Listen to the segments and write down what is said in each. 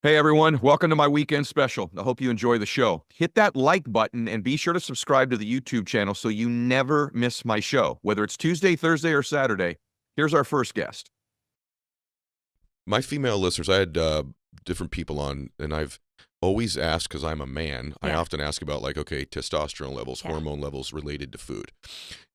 Hey everyone, welcome to my weekend special. I hope you enjoy the show. Hit that like button and be sure to subscribe to the YouTube channel so you never miss my show. Whether it's Tuesday, Thursday, or Saturday, here's our first guest. My female listeners, I had different people on, and I've always asked, because I'm a man, I often ask about, like, okay, testosterone levels, hormone levels related to food.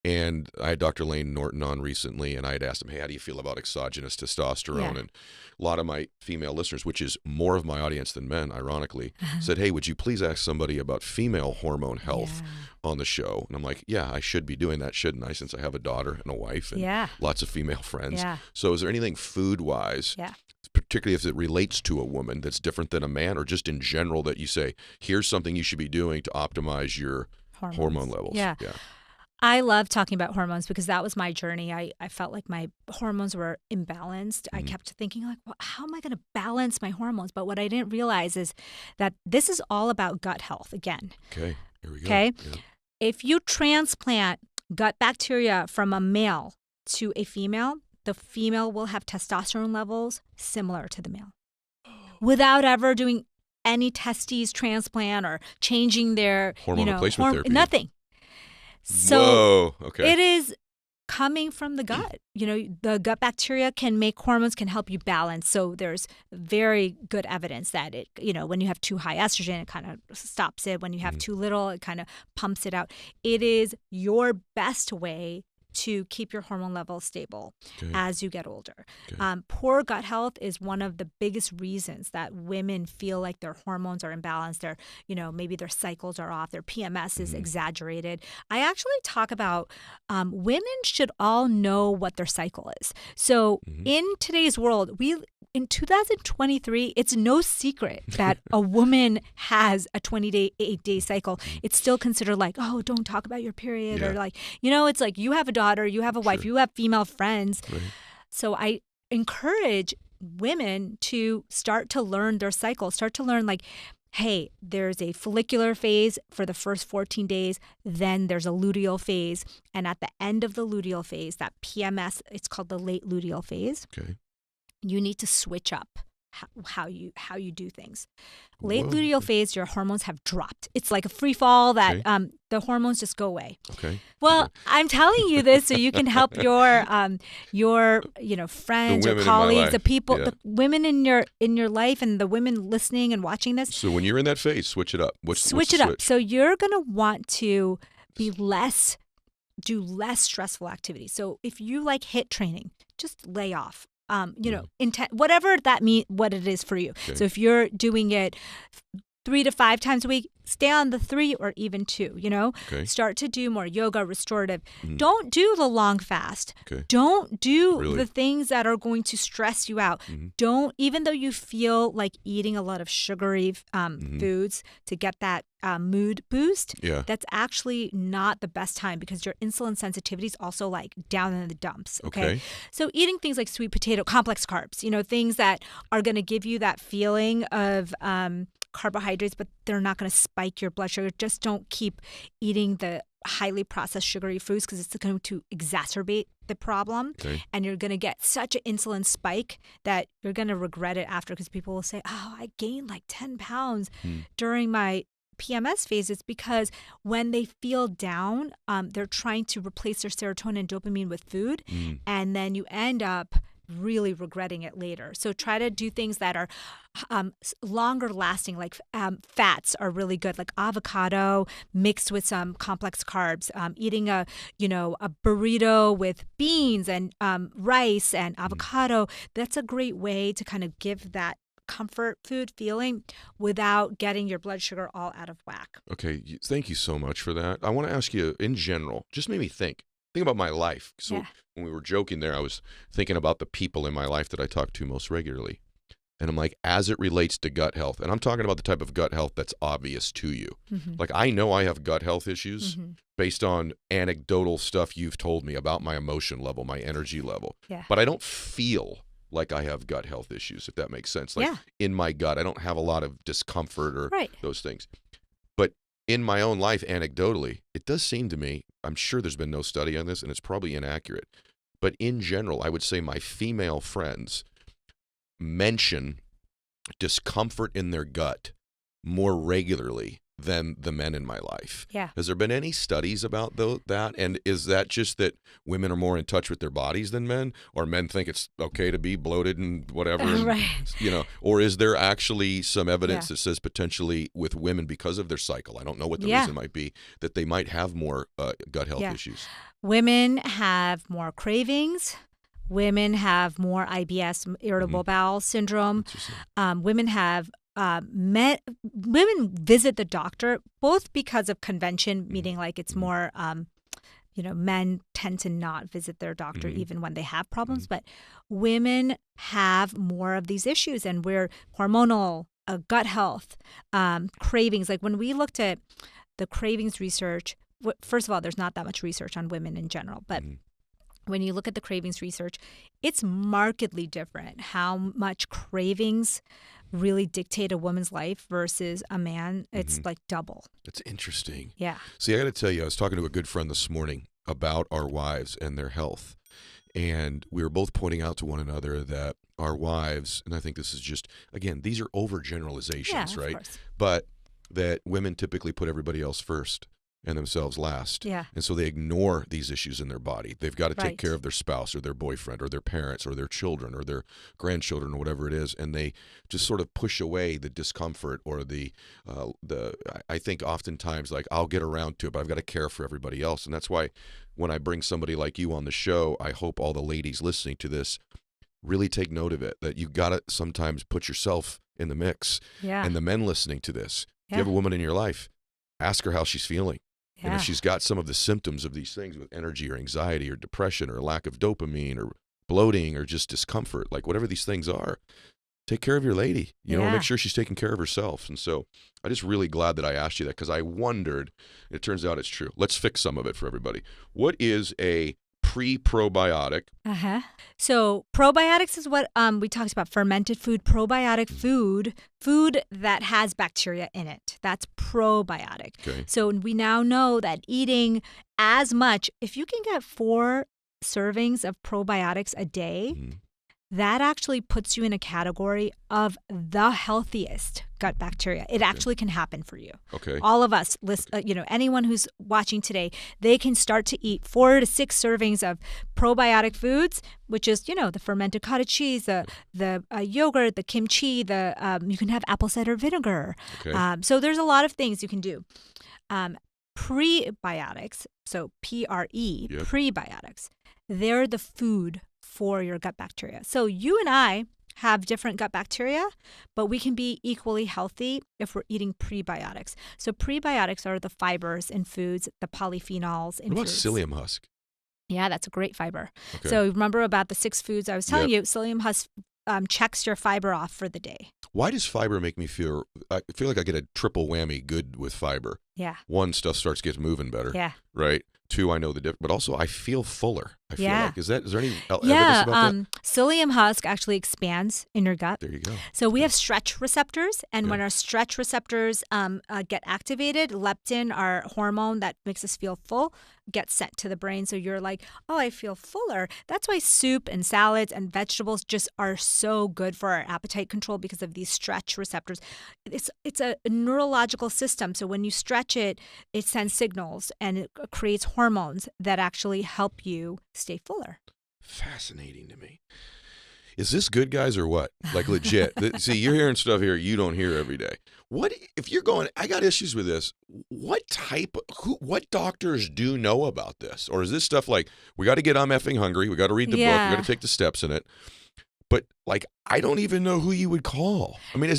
And I had Dr. Lane Norton on recently, and I had asked him, hey, how do you feel about exogenous testosterone? And a lot of my female listeners, which is more of my audience than men, ironically, said, hey, would you please ask somebody about female hormone health on the show? And I'm like, yeah, I should be doing that, shouldn't I, since I have a daughter and a wife and lots of female friends. So is there anything food-wise, particularly if it relates to a woman, that's different than a man, or just in general that you say, here's something you should be doing to optimize your hormone levels? Yeah. I love talking about hormones because that was my journey. I felt like my hormones were imbalanced. I kept thinking, like, well, how am I going to balance my hormones? But what I didn't realize is that this is all about gut health again. Okay, here we go. Okay? Yeah. If you transplant gut bacteria from a male to a female, the female will have testosterone levels similar to the male without ever doing any testes transplant or changing their hormone replacement therapy. Nothing. So whoa, okay. It is coming from the gut. The gut bacteria can make hormones, can help you balance. So there's very good evidence that it, when you have too high estrogen, it kind of stops it. When you have too little, it kind of pumps it out. It is your best way to keep your hormone levels stable as you get older. Poor gut health is one of the biggest reasons that women feel like their hormones are imbalanced. Their, maybe their cycles are off. Their PMS is exaggerated. I actually talk about women should all know what their cycle is. So in today's world, in 2023, it's no secret that a woman has a 28-day cycle. It's still considered like, oh, don't talk about your period. Or like, it's like you have a daughter, you have a wife, you have female friends. Right. So I encourage women to start to learn their cycle, start to learn like, hey, there's a follicular phase for the first 14 days, then there's a luteal phase. And at the end of the luteal phase, that PMS, it's called the late luteal phase. Okay. You need to switch up how you do things. Late luteal phase, your hormones have dropped. It's like a free fall that the hormones just go away. Okay. Well, I'm telling you this so you can help your friends, your colleagues, the people, the women in your life, and the women listening and watching this. So when you're in that phase, switch it up. Switch it up. So you're gonna want to do less stressful activities. So if you like HIIT training, just lay off. Whatever that means, what it is for you. Okay. So if you're doing it 3 to 5 times a week, stay on the 3 or even 2, Start to do more yoga, restorative. Don't do the long fast. Don't do the things that are going to stress you out. Don't, even though you feel like eating a lot of sugary foods to get that mood boost, that's actually not the best time because your insulin sensitivity is also like down in the dumps. Okay. So eating things like sweet potato, complex carbs, things that are going to give you that feeling of carbohydrates, but they're not going to spike your blood sugar. Just don't keep eating the highly processed sugary foods because it's going to exacerbate the problem. And you're going to get such an insulin spike that you're going to regret it after because people will say, oh, I gained like 10 pounds during my PMS phase. It's because when they feel down, they're trying to replace their serotonin and dopamine with food. And then you end up really regretting it later. So try to do things that are longer lasting, like fats are really good, like avocado mixed with some complex carbs, eating a burrito with beans and rice and avocado. That's a great way to kind of give that comfort food feeling without getting your blood sugar all out of whack. Okay, thank you so much for that. I want to ask you, in general, just made me think about my life. So when we were joking there, I was thinking about the people in my life that I talk to most regularly. And I'm like, as it relates to gut health, and I'm talking about the type of gut health that's obvious to you. Like, I know I have gut health issues based on anecdotal stuff you've told me about my emotion level, my energy level. But I don't feel like I have gut health issues, if that makes sense. Like in my gut, I don't have a lot of discomfort or those things. But in my own life, anecdotally, it does seem to me, I'm sure there's been no study on this and it's probably inaccurate, but in general, I would say my female friends mention discomfort in their gut more regularly than the men in my life. Yeah. Has there been any studies about that? And is that just that women are more in touch with their bodies than men, or men think it's okay to be bloated and whatever, and, Right. or is there actually some evidence that says potentially with women because of their cycle, I don't know what the reason might be, that they might have more gut health issues? Women have more cravings. Women have more IBS, irritable bowel syndrome. Women have women visit the doctor both because of convention, meaning like it's more, men tend to not visit their doctor even when they have problems, but women have more of these issues, and we're hormonal, gut health, cravings. Like when we looked at the cravings research, first of all, there's not that much research on women in general, but when you look at the cravings research, it's markedly different how much cravings really dictate a woman's life versus a man. It's like double. That's interesting. Yeah. See, I got to tell you, I was talking to a good friend this morning about our wives and their health. And we were both pointing out to one another that our wives, and I think this is just, again, these are overgeneralizations, right? Course. But that women typically put everybody else first and themselves last. Yeah. And so they ignore these issues in their body. They've got to take care of their spouse or their boyfriend or their parents or their children or their grandchildren or whatever it is. And they just sort of push away the discomfort or I think oftentimes like I'll get around to it, but I've got to care for everybody else. And that's why when I bring somebody like you on the show, I hope all the ladies listening to this really take note of it, that you got to sometimes put yourself in the mix. Yeah. And the men listening to this, if you have a woman in your life, ask her how she's feeling. Yeah. And if she's got some of the symptoms of these things with energy or anxiety or depression or lack of dopamine or bloating or just discomfort, like whatever these things are, take care of your lady. You know, make sure she's taking care of herself. And so I'm just really glad that I asked you that, because I wondered, and it turns out it's true. Let's fix some of it for everybody. What is a pre-probiotic? So probiotics is what we talked about, fermented food, probiotic food that has bacteria in it. That's probiotic. Okay. So we now know that eating as much, if you can get 4 servings of probiotics a day, that actually puts you in a category of the healthiest gut bacteria. It actually can happen for you. Okay. All of us, anyone who's watching today, they can start to eat 4 to 6 servings of probiotic foods, which is, the fermented cottage cheese, the yogurt, the kimchi, you can have apple cider vinegar. Okay. So there's a lot of things you can do. Prebiotics, so PRE, prebiotics, they're the food for your gut bacteria. So you and I have different gut bacteria, but we can be equally healthy if we're eating prebiotics. So prebiotics are the fibers in foods, the polyphenols in foods. What about psyllium husk? Yeah, that's a great fiber. Okay. So remember about the 6 foods I was telling you, psyllium husk checks your fiber off for the day. Why does fiber make me feel like I get a triple whammy good with fiber? Yeah. 1, stuff gets moving better. Yeah. Right? 2, I know the difference, but also I feel fuller. I feel like, is there any evidence about that? Psyllium husk actually expands in your gut. There you go. So we have stretch receptors, and when our stretch receptors get activated, leptin, our hormone that makes us feel full, gets sent to the brain. So you're like, oh, I feel fuller. That's why soup and salads and vegetables just are so good for our appetite control, because of these stretch receptors. It's a neurological system. So when you stretch it, it sends signals and it creates hormones that actually help you stay fuller. Fascinating to me. Is this good, guys, or what? Like legit. See, you're hearing stuff here you don't hear every day. What if you're going, I got issues with this. What doctors do know about this? Or is this stuff like, we got to get I'm effing hungry, we got to read the book, we got to take the steps in it. But like, I don't even know who you would call. I mean,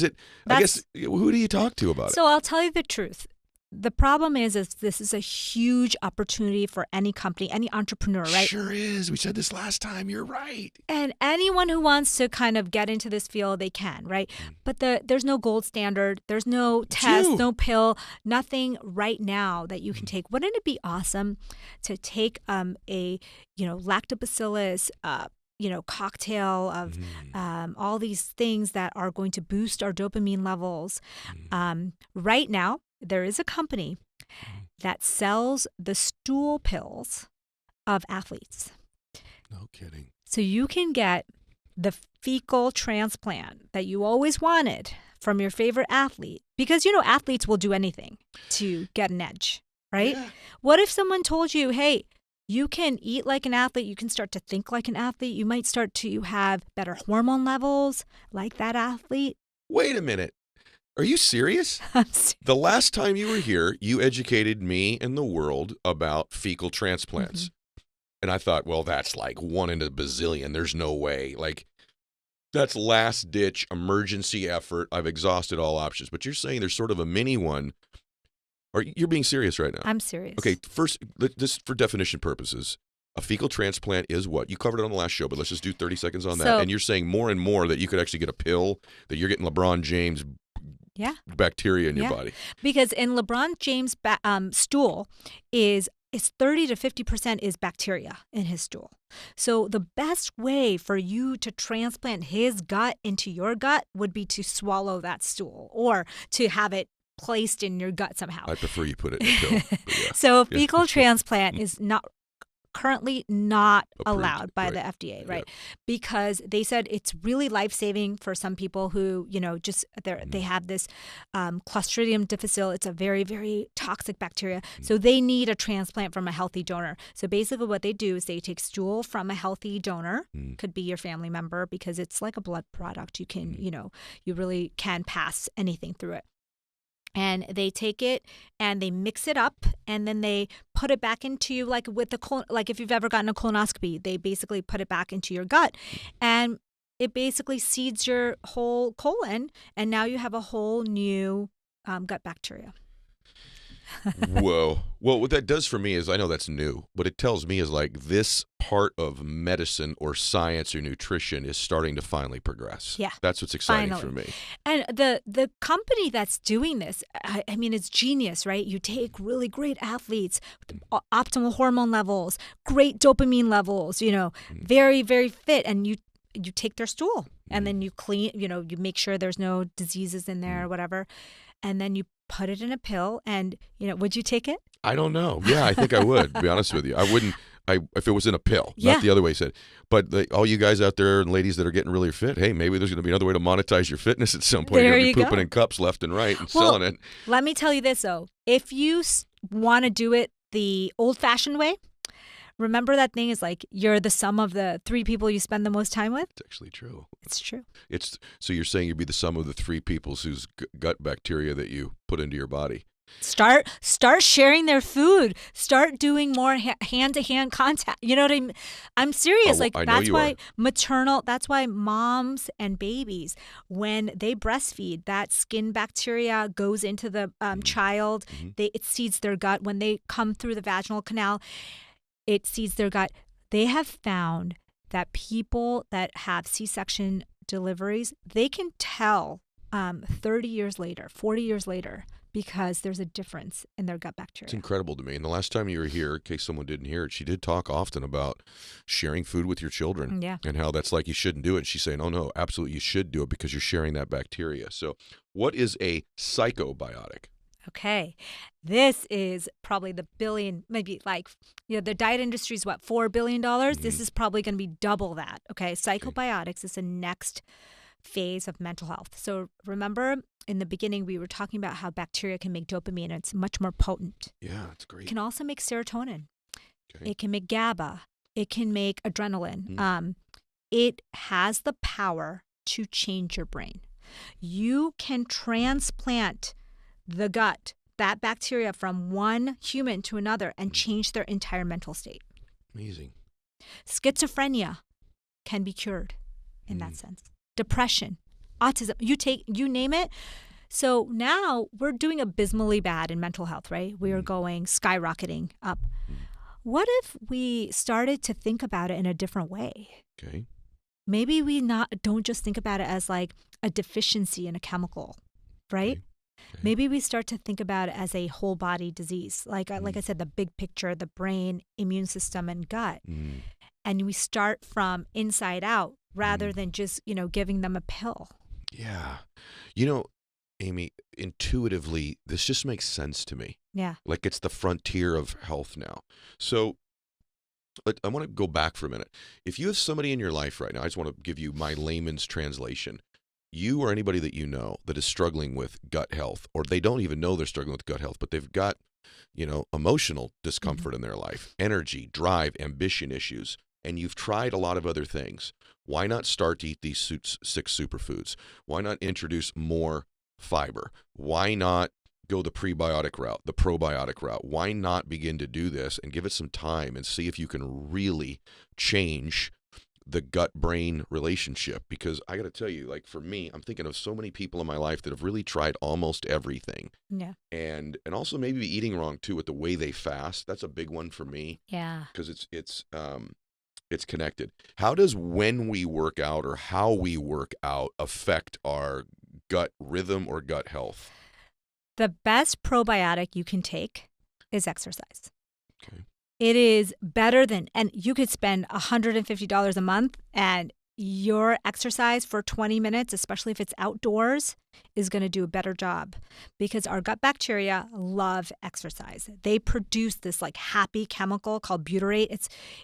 I guess, who do you talk to about it? So I'll tell you the truth. The problem is this is a huge opportunity for any company, any entrepreneur, right? Sure is. We said this last time. You're right. And anyone who wants to kind of get into this field, they can, right? But there's no gold standard. There's no test, no pill, nothing right now that you can take. Wouldn't it be awesome to take a lactobacillus cocktail of all these things that are going to boost our dopamine levels? Right now, there is a company that sells the stool pills of athletes. No kidding. So you can get the fecal transplant that you always wanted from your favorite athlete, because, you know, athletes will do anything to get an edge, right? Yeah. What if someone told you, hey, you can eat like an athlete, you can start to think like an athlete, you might start to have better hormone levels like that athlete? Wait a minute. Are you serious? The last time you were here, you educated me and the world about fecal transplants. And I thought, well, that's like 1 in a bazillion. There's no way. Like, that's last ditch emergency effort. I've exhausted all options. But you're saying there's sort of a mini one. Or you're being serious right now? I'm serious. Okay, first, just for definition purposes, a fecal transplant is what? You covered it on the last show, but let's just do 30 seconds on that. So- And you're saying more and more that you could actually get a pill, that you're getting LeBron James Yeah. bacteria in your Yeah. body. Because in LeBron James' stool is 30 to 50% is bacteria in his stool. So the best way for you to transplant his gut into your gut would be to swallow that stool or to have it placed in your gut somehow. I prefer you put it in a pill. But yeah. So a fecal transplant is currently not Approved, allowed by right. the FDA, Yep. right? Because they said it's really life-saving for some people who, you know, just they have this Clostridium difficile. It's a very, very toxic bacteria. So they need a transplant from a healthy donor. So basically what they do is they take stool from a healthy donor, could be your family member, because it's like a blood product. You can, you know, you really can pass anything through it. And they take it and they mix it up, and then they put it back into, like with the like if you've ever gotten a colonoscopy, they basically put it back into your gut, and it basically seeds your whole colon, and now you have a whole new gut bacteria. Whoa. Well, what that does for me is, I know that's new. What it tells me is like this part of medicine or science or nutrition is starting to finally progress. Yeah. That's what's exciting Finally. for me. And the company that's doing this, I mean, it's genius, right? You take really great athletes, with optimal hormone levels, great dopamine levels, you know, very, very fit, and you take their stool, and then you clean, you know, you make sure there's no diseases in there or whatever, and then you put it in a pill, and, you know, would you take it? I don't know. Yeah, I think I would, to be honest with you. I wouldn't, if it was in a pill, Yeah. not the other way said. But all you guys out there and ladies that are getting really fit, hey, maybe there's going to be another way to monetize your fitness at some point. There You're going you to be pooping go. in cups left and right and Well, selling it. Let me tell you this, though. If you want to do it the old-fashioned way, remember that thing is like you're the sum of the 3 people you spend the most time with? It's actually true. It's true. So you're saying you'd be the sum of the 3 people's whose gut bacteria that you put into your body. Start sharing their food. Start doing more hand-to-hand contact. You know what I mean? I'm serious. Oh, like I know that's you why are. that's why moms and babies, when they breastfeed, that skin bacteria goes into the child. It seeds their gut. When they come through the vaginal canal, it seeds their gut. They have found that people that have C-section deliveries, they can tell 30 years later, 40 years later, because there's a difference in their gut bacteria. It's incredible to me. And the last time you were here, in case someone didn't hear it, she did talk often about sharing food with your children. Yeah. And how that's like you shouldn't do it. And she's saying, oh, no, absolutely you should do it because you're sharing that bacteria. So what is a psychobiotic? Okay. This is probably the billion, maybe like, you know, the diet industry is what, $4 billion? This is probably going to be double that. Okay. Psychobiotics is the next phase of mental health. So remember in the beginning, we were talking about how bacteria can make dopamine, and it's much more potent. Yeah, it's great. It can also make serotonin. Okay. It can make GABA. It can make adrenaline. It has the power to change your brain. You can transplant the gut, that bacteria, from one human to another and change their entire mental state. Amazing. Schizophrenia can be cured in that sense. Depression, autism, you name it. So now we're doing abysmally bad in mental health, right? We are going skyrocketing up. What if we started to think about it in a different way? Okay. Maybe we don't just think about it as like a deficiency in a chemical, right? Okay. Maybe we start to think about it as a whole body disease. Like I said, the big picture, the brain, immune system, and gut. And we start from inside out rather than just, you know, giving them a pill. Yeah. You know, Amy, intuitively, this just makes sense to me. Yeah. Like it's the frontier of health now. So I want to go back for a minute. If you have somebody in your life right now, I just want to give you my layman's translation. You or anybody that you know that is struggling with gut health, or they don't even know they're struggling with gut health, but they've got, emotional discomfort in their life, energy, drive, ambition issues, and you've tried a lot of other things. Why not start to eat these 6 superfoods? Why not introduce more fiber? Why not go the prebiotic route, the probiotic route? Why not begin to do this and give it some time and see if you can really change the gut-brain relationship? Because I got to tell you, like for me, I'm thinking of so many people in my life that have really tried almost everything. Yeah. And also maybe eating wrong too with the way they fast. That's a big one for me. Yeah. Because it's connected. How does when we work out or how we work out affect our gut rhythm or gut health? The best probiotic you can take is exercise. Okay. It is better than, and you could spend $150 a month and your exercise for 20 minutes, especially if it's outdoors, is going to do a better job because our gut bacteria love exercise. They produce this like happy chemical called butyrate.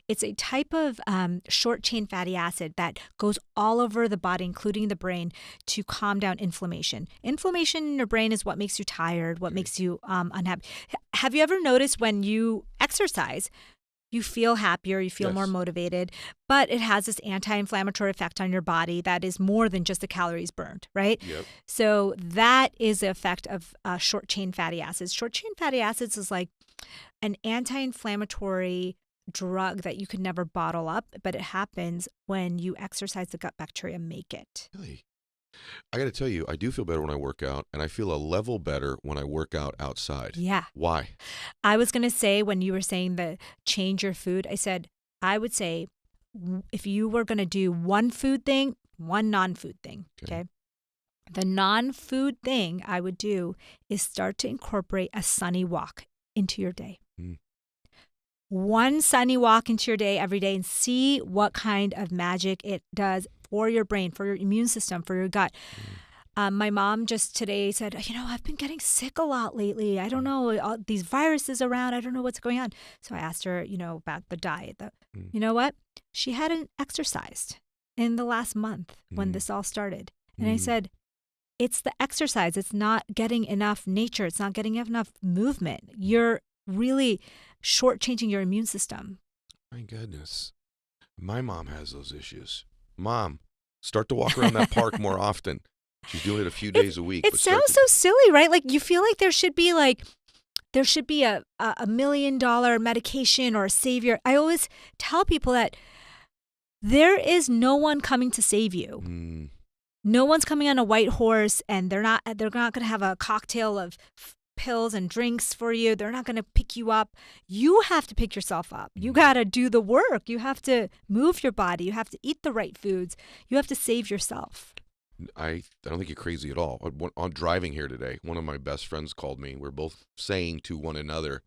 It's a type of short chain fatty acid that goes all over the body, including the brain, to calm down inflammation. Inflammation in your brain is what makes you tired, what makes you unhappy. Have you ever noticed when you exercise, you feel happier, you feel more motivated, but it has this anti-inflammatory effect on your body that is more than just the calories burned, right? Yep. So that is the effect of short-chain fatty acids. Short-chain fatty acids is like an anti-inflammatory drug that you could never bottle up, but it happens when you exercise, the gut bacteria make it. Really? I got to tell you, I do feel better when I work out, and I feel a level better when I work out outside. Yeah. Why? I was going to say, when you were saying the change your food, I would say if you were going to do one food thing, one non-food thing, okay? The non-food thing I would do is start to incorporate a sunny walk into your day. One sunny walk into your day every day and see what kind of magic it does for your brain, for your immune system, for your gut. My mom just today said, I've been getting sick a lot lately. I don't know, all these viruses around. I don't know what's going on. So I asked her, about the diet. You know what? She hadn't exercised in the last month when this all started. And I said, it's the exercise. It's not getting enough nature. It's not getting enough movement. You're really shortchanging your immune system. My goodness. My mom has those issues. Mom, start to walk around that park more often. She's doing it a few days a week. It sounds so silly, right? Like you feel like there should be a $1 million medication or a savior. I always tell people that there is no one coming to save you. No one's coming on a white horse, and they're not going to have a cocktail of pills and drinks for you. They're not going to pick you up. You have to pick yourself up. You got to do the work. You have to move your body. You have to eat the right foods. You have to save yourself. I don't think you're crazy at all. On driving here today, one of my best friends called me. We're both saying to one another,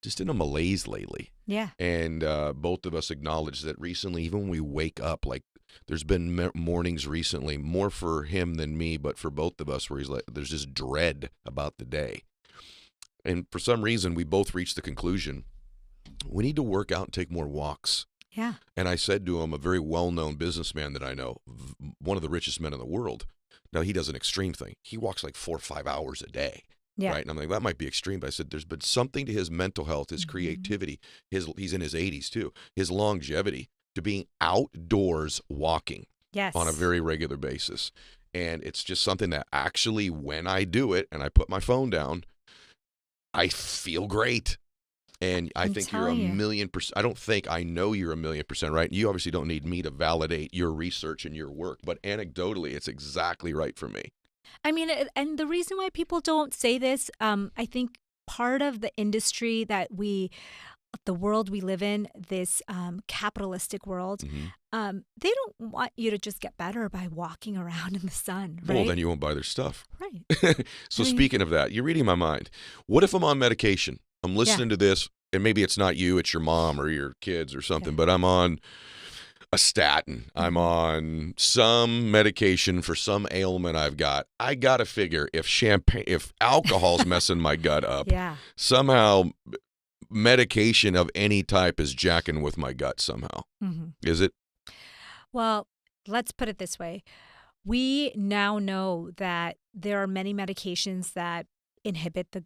just in a malaise lately. Yeah. And both of us acknowledge that recently, even when we wake up, like there's been mornings recently, more for him than me, but for both of us, where he's like, there's this dread about the day. And for some reason, we both reached the conclusion, we need to work out and take more walks. Yeah. And I said to him, a very well-known businessman that I know, one of the richest men in the world. Now, he does an extreme thing. He walks like 4 or 5 hours a day. Yeah. Right. And I'm like, that might be extreme. But I said, there's been something to his mental health, his creativity, he's in his 80s too, his longevity, to being outdoors walking on a very regular basis. And it's just something that actually, when I do it and I put my phone down, I feel great. And I think you're 1,000,000%. I don't think, I know you're 1,000,000% right. You obviously don't need me to validate your research and your work, but anecdotally, it's exactly right for me. I mean, and the reason why people don't say this, I think part of the industry that the world we live in, this capitalistic world, they don't want you to just get better by walking around in the sun, right? Well, then you won't buy their stuff. Right. So speaking of that, you're reading my mind. What if I'm on medication? I'm listening to this, and maybe it's not you, it's your mom or your kids or something, but I'm on a statin. I'm on some medication for some ailment I've got. I got to figure if alcohol's messing my gut up, somehow medication of any type is jacking with my gut somehow. Is it? Well, let's put it this way. We now know that there are many medications that inhibit the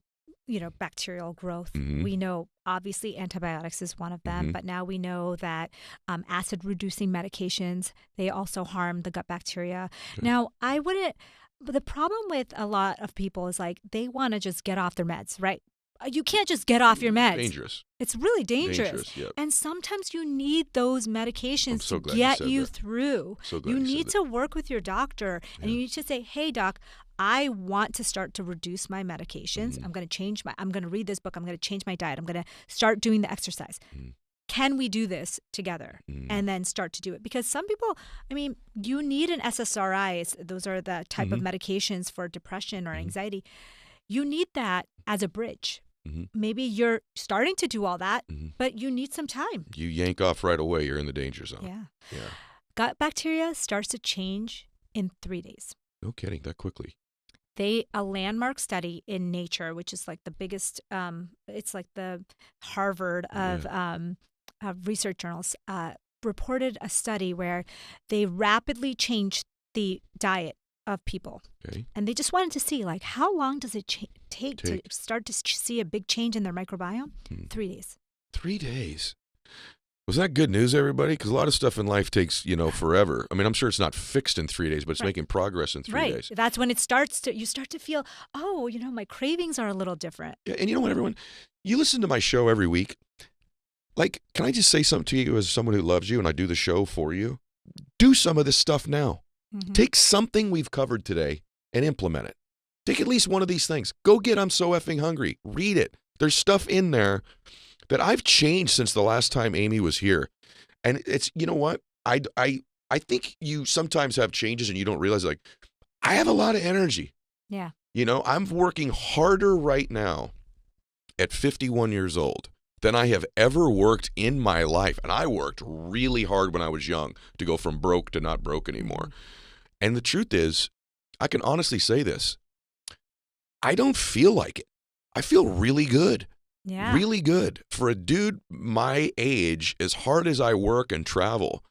bacterial growth. We know obviously antibiotics is one of them, but now we know that acid reducing medications, they also harm the gut bacteria. Now, the problem with a lot of people is like they want to just get off their meds, right? You can't just get off your meds. Dangerous. It's really dangerous. Yep. And sometimes you need those medications so to glad get you said you that. through. So glad You you said need that. to work with your doctor and you need to say, hey, doc, I want to start to reduce my medications. I'm going to read this book. I'm going to change my diet. I'm going to start doing the exercise. Can we do this together? And then start to do it? Because some people, you need an SSRI. Those are the type of medications for depression or anxiety. You need that as a bridge. Maybe you're starting to do all that, but you need some time. You yank off right away, you're in the danger zone. Yeah. Gut bacteria starts to change in 3 days. No kidding, that quickly. A landmark study in Nature, which is like the biggest, it's like the Harvard of research journals, reported a study where they rapidly changed the diet of people. Okay. And they just wanted to see, like, how long does it take to start to see a big change in their microbiome? 3 days. 3 days. Was that good news, everybody? Because a lot of stuff in life takes, forever. I'm sure it's not fixed in 3 days, but it's making progress in 3 days. That's when you start to feel, my cravings are a little different. Yeah, and you know what, everyone? You listen to my show every week. Like, can I just say something to you as someone who loves you and I do the show for you? Do some of this stuff now. Take something we've covered today and implement it. Take at least one of these things. Go get I'm So Effing Hungry. Read it. There's stuff in there that I've changed since the last time Amy was here. And it's, you know what? I think you sometimes have changes and you don't realize, like, I have a lot of energy. Yeah. I'm working harder right now at 51 years old than I have ever worked in my life. And I worked really hard when I was young to go from broke to not broke anymore. And the truth is, I can honestly say this. I don't feel like it. I feel really good. Yeah. Really good. For a dude my age, as hard as I work and travel,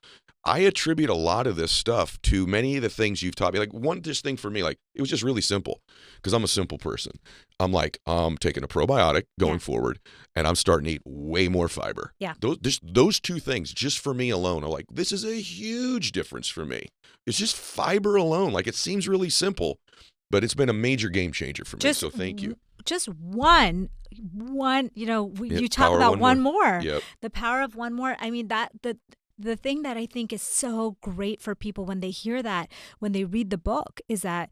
I attribute a lot of this stuff to many of the things you've taught me. Like, one just thing for me, like, it was just really simple because I'm a simple person. I'm like, I'm taking a probiotic going forward and I'm starting to eat way more fiber. Yeah. Those two things just for me alone are like, this is a huge difference for me. It's just fiber alone. Like, it seems really simple, but it's been a major game changer for me. So thank you. Just one, you talk about one more. Yep. The power of one more. The thing that I think is so great for people when they hear that, when they read the book, is that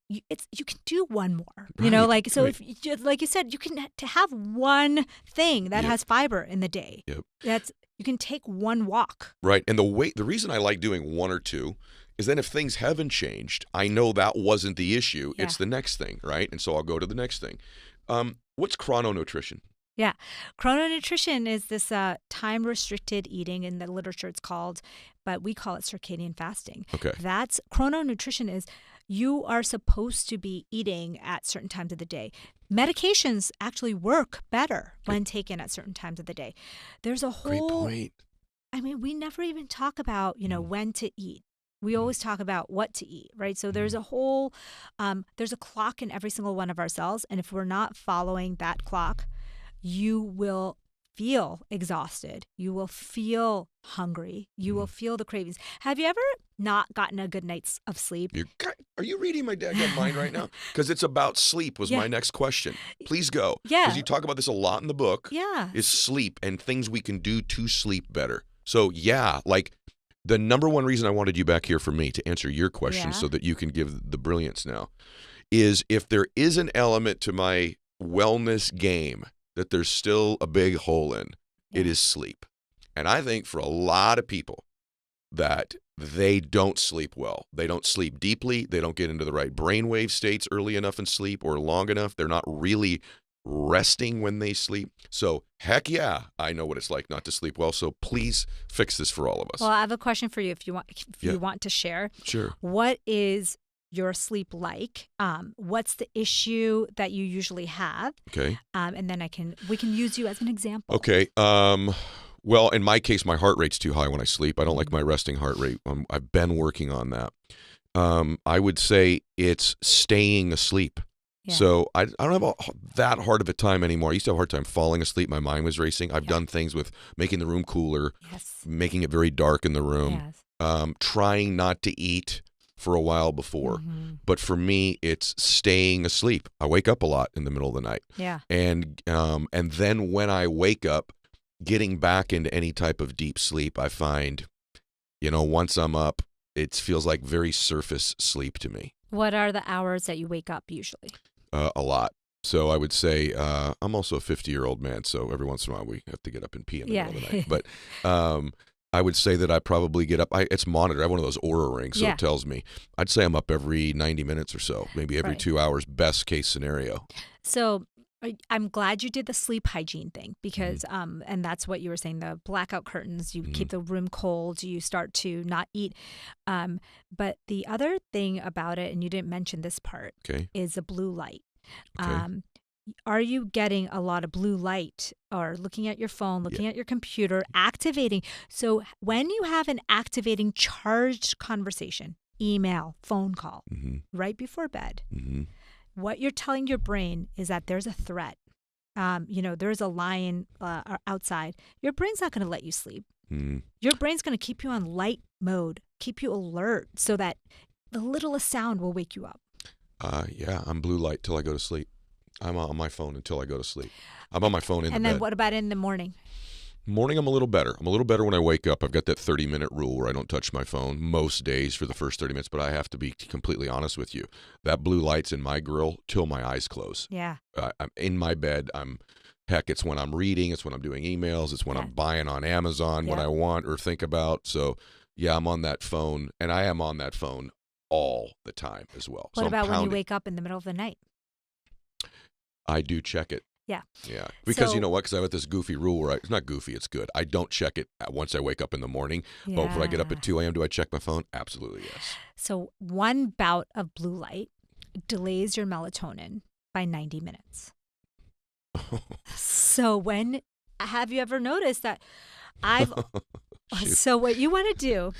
you can do one more. If like you said, you can to have one thing that has fiber in the day. Yep. You can take one walk. Right. And the reason I like doing one or two is then if things haven't changed, I know that wasn't the issue. Yeah. It's the next thing, right? And so I'll go to the next thing. What's chrononutrition? Yeah. Chrononutrition is this time-restricted eating in the literature it's called, but we call it circadian fasting. Okay. That's chrononutrition is you are supposed to be eating at certain times of the day. Medications actually work better when taken at certain times of the day. There's a whole... Great point. We never even talk about, when to eat. We always talk about what to eat, right? So there's a whole, there's a clock in every single one of our cells. And if we're not following that clock, you will feel exhausted. You will feel hungry. You will feel the cravings. Have you ever not gotten a good night's of sleep? Are you reading my dadgum mind right now? Because it's about sleep was my next question. Please go. Yeah. Because you talk about this a lot in the book. Yeah. Is sleep and things we can do to sleep better. So the number one reason I wanted you back here for me to answer your question so that you can give the brilliance now is if there is an element to my wellness game that there's still a big hole in, it is sleep. And I think for a lot of people that they don't sleep well. They don't sleep deeply. They don't get into the right brainwave states early enough in sleep or long enough. They're not really resting when they sleep. So heck yeah, I know what it's like not to sleep well. So please fix this for all of us. Well, I have a question for you if you want to share. Sure. What is your sleep like? What's the issue that you usually have? Okay. And then we can use you as an example. Okay. Well, in my case, my heart rate's too high when I sleep. I don't like my resting heart rate. I've been working on that. I would say it's staying asleep. Yeah. So I don't have that hard of a time anymore. I used to have a hard time falling asleep. My mind was racing. I've done things with making the room cooler, making it very dark in the room, trying not to eat for a while before. But for me, it's staying asleep. I wake up a lot in the middle of the night. Yeah. And then when I wake up, getting back into any type of deep sleep, I find, once I'm up, it feels like very surface sleep to me. What are the hours that you wake up usually? A lot. So I would say I'm also a 50-year-old man, so every once in a while we have to get up and pee in the middle of the night. But I would say that I probably get up. It's monitored. I have one of those Oura rings, so it tells me. I'd say I'm up every 90 minutes or so, maybe every 2 hours, best case scenario. So I'm glad you did the sleep hygiene thing because, and that's what you were saying, the blackout curtains, you keep the room cold, you start to not eat. But the other thing about it, and you didn't mention this part, is the blue light. Are you getting a lot of blue light or looking at your phone, looking at your computer, activating? So when you have an activating charged conversation, email, phone call, right before bed, what you're telling your brain is that there's a threat. There's a lion outside. Your brain's not going to let you sleep. Your brain's going to keep you on light mode, keep you alert so that the littlest sound will wake you up. I'm blue light till I go to sleep. I'm on my phone until I go to sleep. I'm on my phone in the bed. And then what about in the morning? Morning, I'm a little better. I'm a little better when I wake up. I've got that 30-minute rule where I don't touch my phone most days for the first 30 minutes, but I have to be completely honest with you. That blue light's in my grill till my eyes close. Yeah. I'm in my bed. Heck, it's when I'm reading. It's when I'm doing emails. It's when I'm buying on Amazon when I want or think about. So, I'm on that phone, and I am on that phone all the time as well. What about when you wake up in the middle of the night? I do check it. Yeah. Yeah. Because you know what? Because I have this goofy rule where it's not goofy, it's good. I don't check it once I wake up in the morning. Yeah. But when I get up at 2 a.m., do I check my phone? Absolutely, yes. So one bout of blue light delays your melatonin by 90 minutes. So have you ever noticed that so what you want to do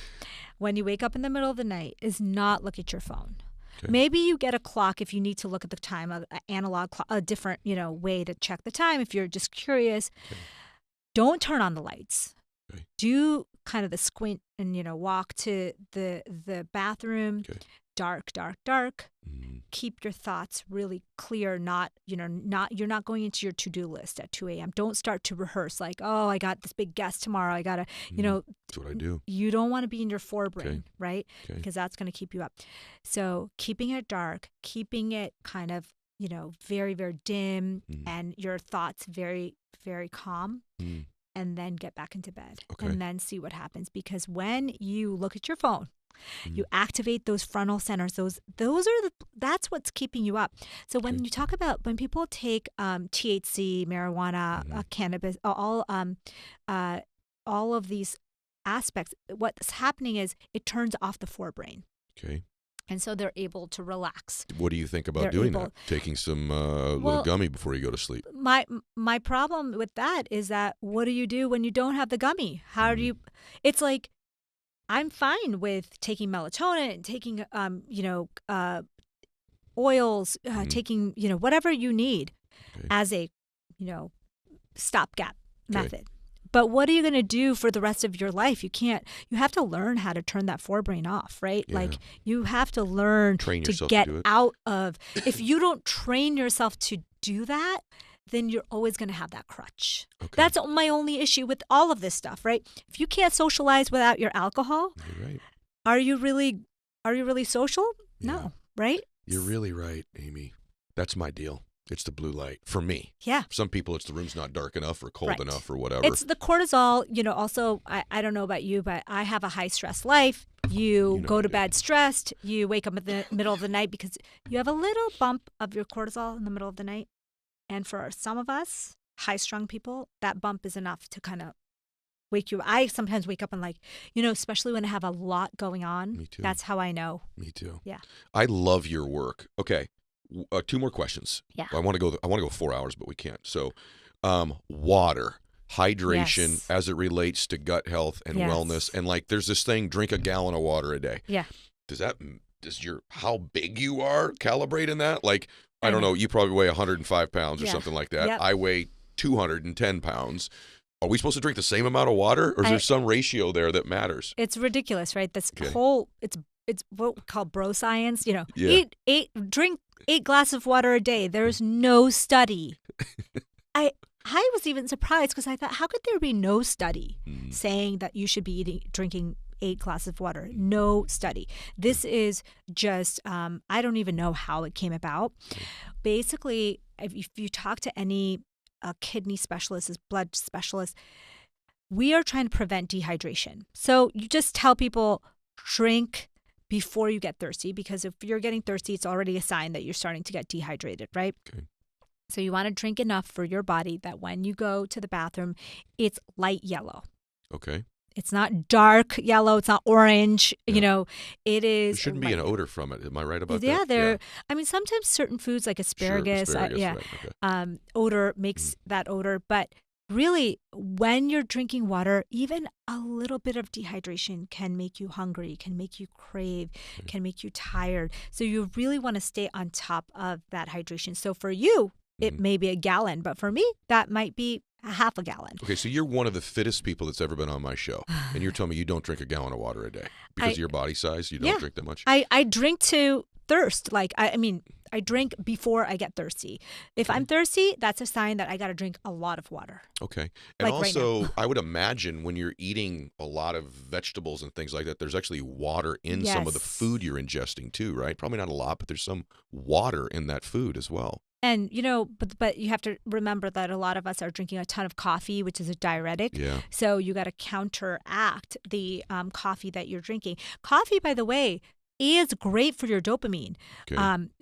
when you wake up in the middle of the night is not look at your phone. Okay. Maybe you get a clock if you need to look at the time, an analog clock, a different, way to check the time if you're just curious. Okay. Don't turn on the lights. Okay. Do kind of the squint and, walk to the bathroom. Okay. Dark, dark, dark. Keep your thoughts really clear. You're not going into your to-do list at 2 a.m. Don't start to rehearse like, oh, I got this big guest tomorrow. I got to, That's what I do. You don't want to be in your forebrain, right? Okay. Because that's going to keep you up. So keeping it dark, keeping it kind of, very, very dim and your thoughts very, very calm. And then get back into bed and then see what happens. Because when you look at your phone, you activate those frontal centers. That's what's keeping you up. So when you talk about when people take THC, marijuana, cannabis, all of these aspects, what's happening is it turns off the forebrain. Okay. And so they're able to relax. What do you think about doing that? Taking some little gummy before you go to sleep? My problem with that is that what do you do when you don't have the gummy? How do you? It's like I'm fine with taking melatonin and taking oils, taking whatever you need as a stopgap method. But what are you going to do for the rest of your life? You have to learn how to turn that forebrain off, right? Yeah. Like you have to learn to get out of, if you don't train yourself to do that, then you're always going to have that crutch. Okay. That's my only issue with all of this stuff, right? If you can't socialize without your alcohol, you're right. Are you really social? Yeah. No, right? You're really right, Amy. That's my deal. It's the blue light for me. Yeah. For some people, it's the room's not dark enough or cold enough or whatever. It's the cortisol. Also, I don't know about you, but I have a high stress life. You go to bed stressed. You wake up in the middle of the night because you have a little bump of your cortisol in the middle of the night. And for some of us, high-strung people, that bump is enough to kind of wake you. I sometimes wake up and like, especially when I have a lot going on. Me too. That's how I know. Me too. Yeah. I love your work. Okay. 2 more questions. Yeah. I want to go 4 hours, but we can't. So, water, hydration Yes. as it relates to gut health and Yes. wellness. And like, there's this thing, drink a gallon of water a day. Yeah. Does your, how big you are calibrate in that? Like, I don't know, you probably weigh 105 pounds or Yeah. something like that. Yep. I weigh 210 pounds. Are we supposed to drink the same amount of water, or is there some ratio there that matters? It's ridiculous, right? This Okay. whole it's what we call bro science. Yeah. Drink 8 glasses of water a day. There's no study. I was even surprised because I thought, how could there be no study saying that you should be drinking 8 glasses of water? No study. This is just I don't even know how it came about. Basically, if you talk to any kidney specialist, blood specialist, we are trying to prevent dehydration. So you just tell people, drink before you get thirsty, because if you're getting thirsty, it's already a sign that you're starting to get dehydrated, right? Okay. So you want to drink enough for your body that when you go to the bathroom, it's light yellow. Okay. It's not dark yellow. It's not orange. Yeah. It is. There shouldn't be an odor from it. Am I right about Yeah, that? I mean, sometimes certain foods like asparagus, Sure, asparagus, right, okay. Odor makes that odor. But really, when you're drinking water, even a little bit of dehydration can make you hungry, can make you crave, can make you tired. So you really want to stay on top of that hydration. So for you, it may be a gallon, but for me, that might be a half a gallon. Okay, so you're one of the fittest people that's ever been on my show, and you're telling me you don't drink a gallon of water a day because of your body size. You don't drink that much. I drink to thirst. Like I drink before I get thirsty. If I'm thirsty, that's a sign that I got to drink a lot of water. Okay, and like also right now. I would imagine when you're eating a lot of vegetables and things like that, there's actually water in some of the food you're ingesting too, right? Probably not a lot, but there's some water in that food as well. And, but you have to remember that a lot of us are drinking a ton of coffee, which is a diuretic. Yeah. So you got to counteract the coffee that you're drinking. Coffee, by the way, is great for your dopamine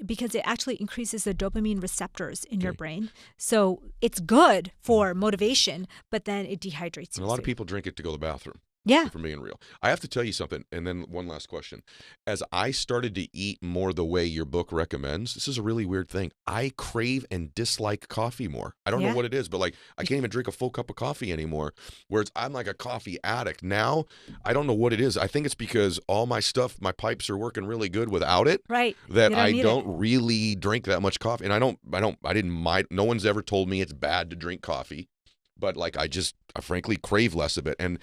because it actually increases the dopamine receptors in your brain. So it's good for motivation, but then it dehydrates you. And a lot of people drink it to go to the bathroom. Yeah. For being real. I have to tell you something, and then one last question. As I started to eat more the way your book recommends, this is a really weird thing. I crave and dislike coffee more. I don't know what it is, but like I can't even drink a full cup of coffee anymore, whereas I'm like a coffee addict. Now, I don't know what it is. I think it's because all my stuff, my pipes are working really good without it. Right. That I don't really drink that much coffee. And I didn't mind. No one's ever told me it's bad to drink coffee. But like I frankly crave less of it. And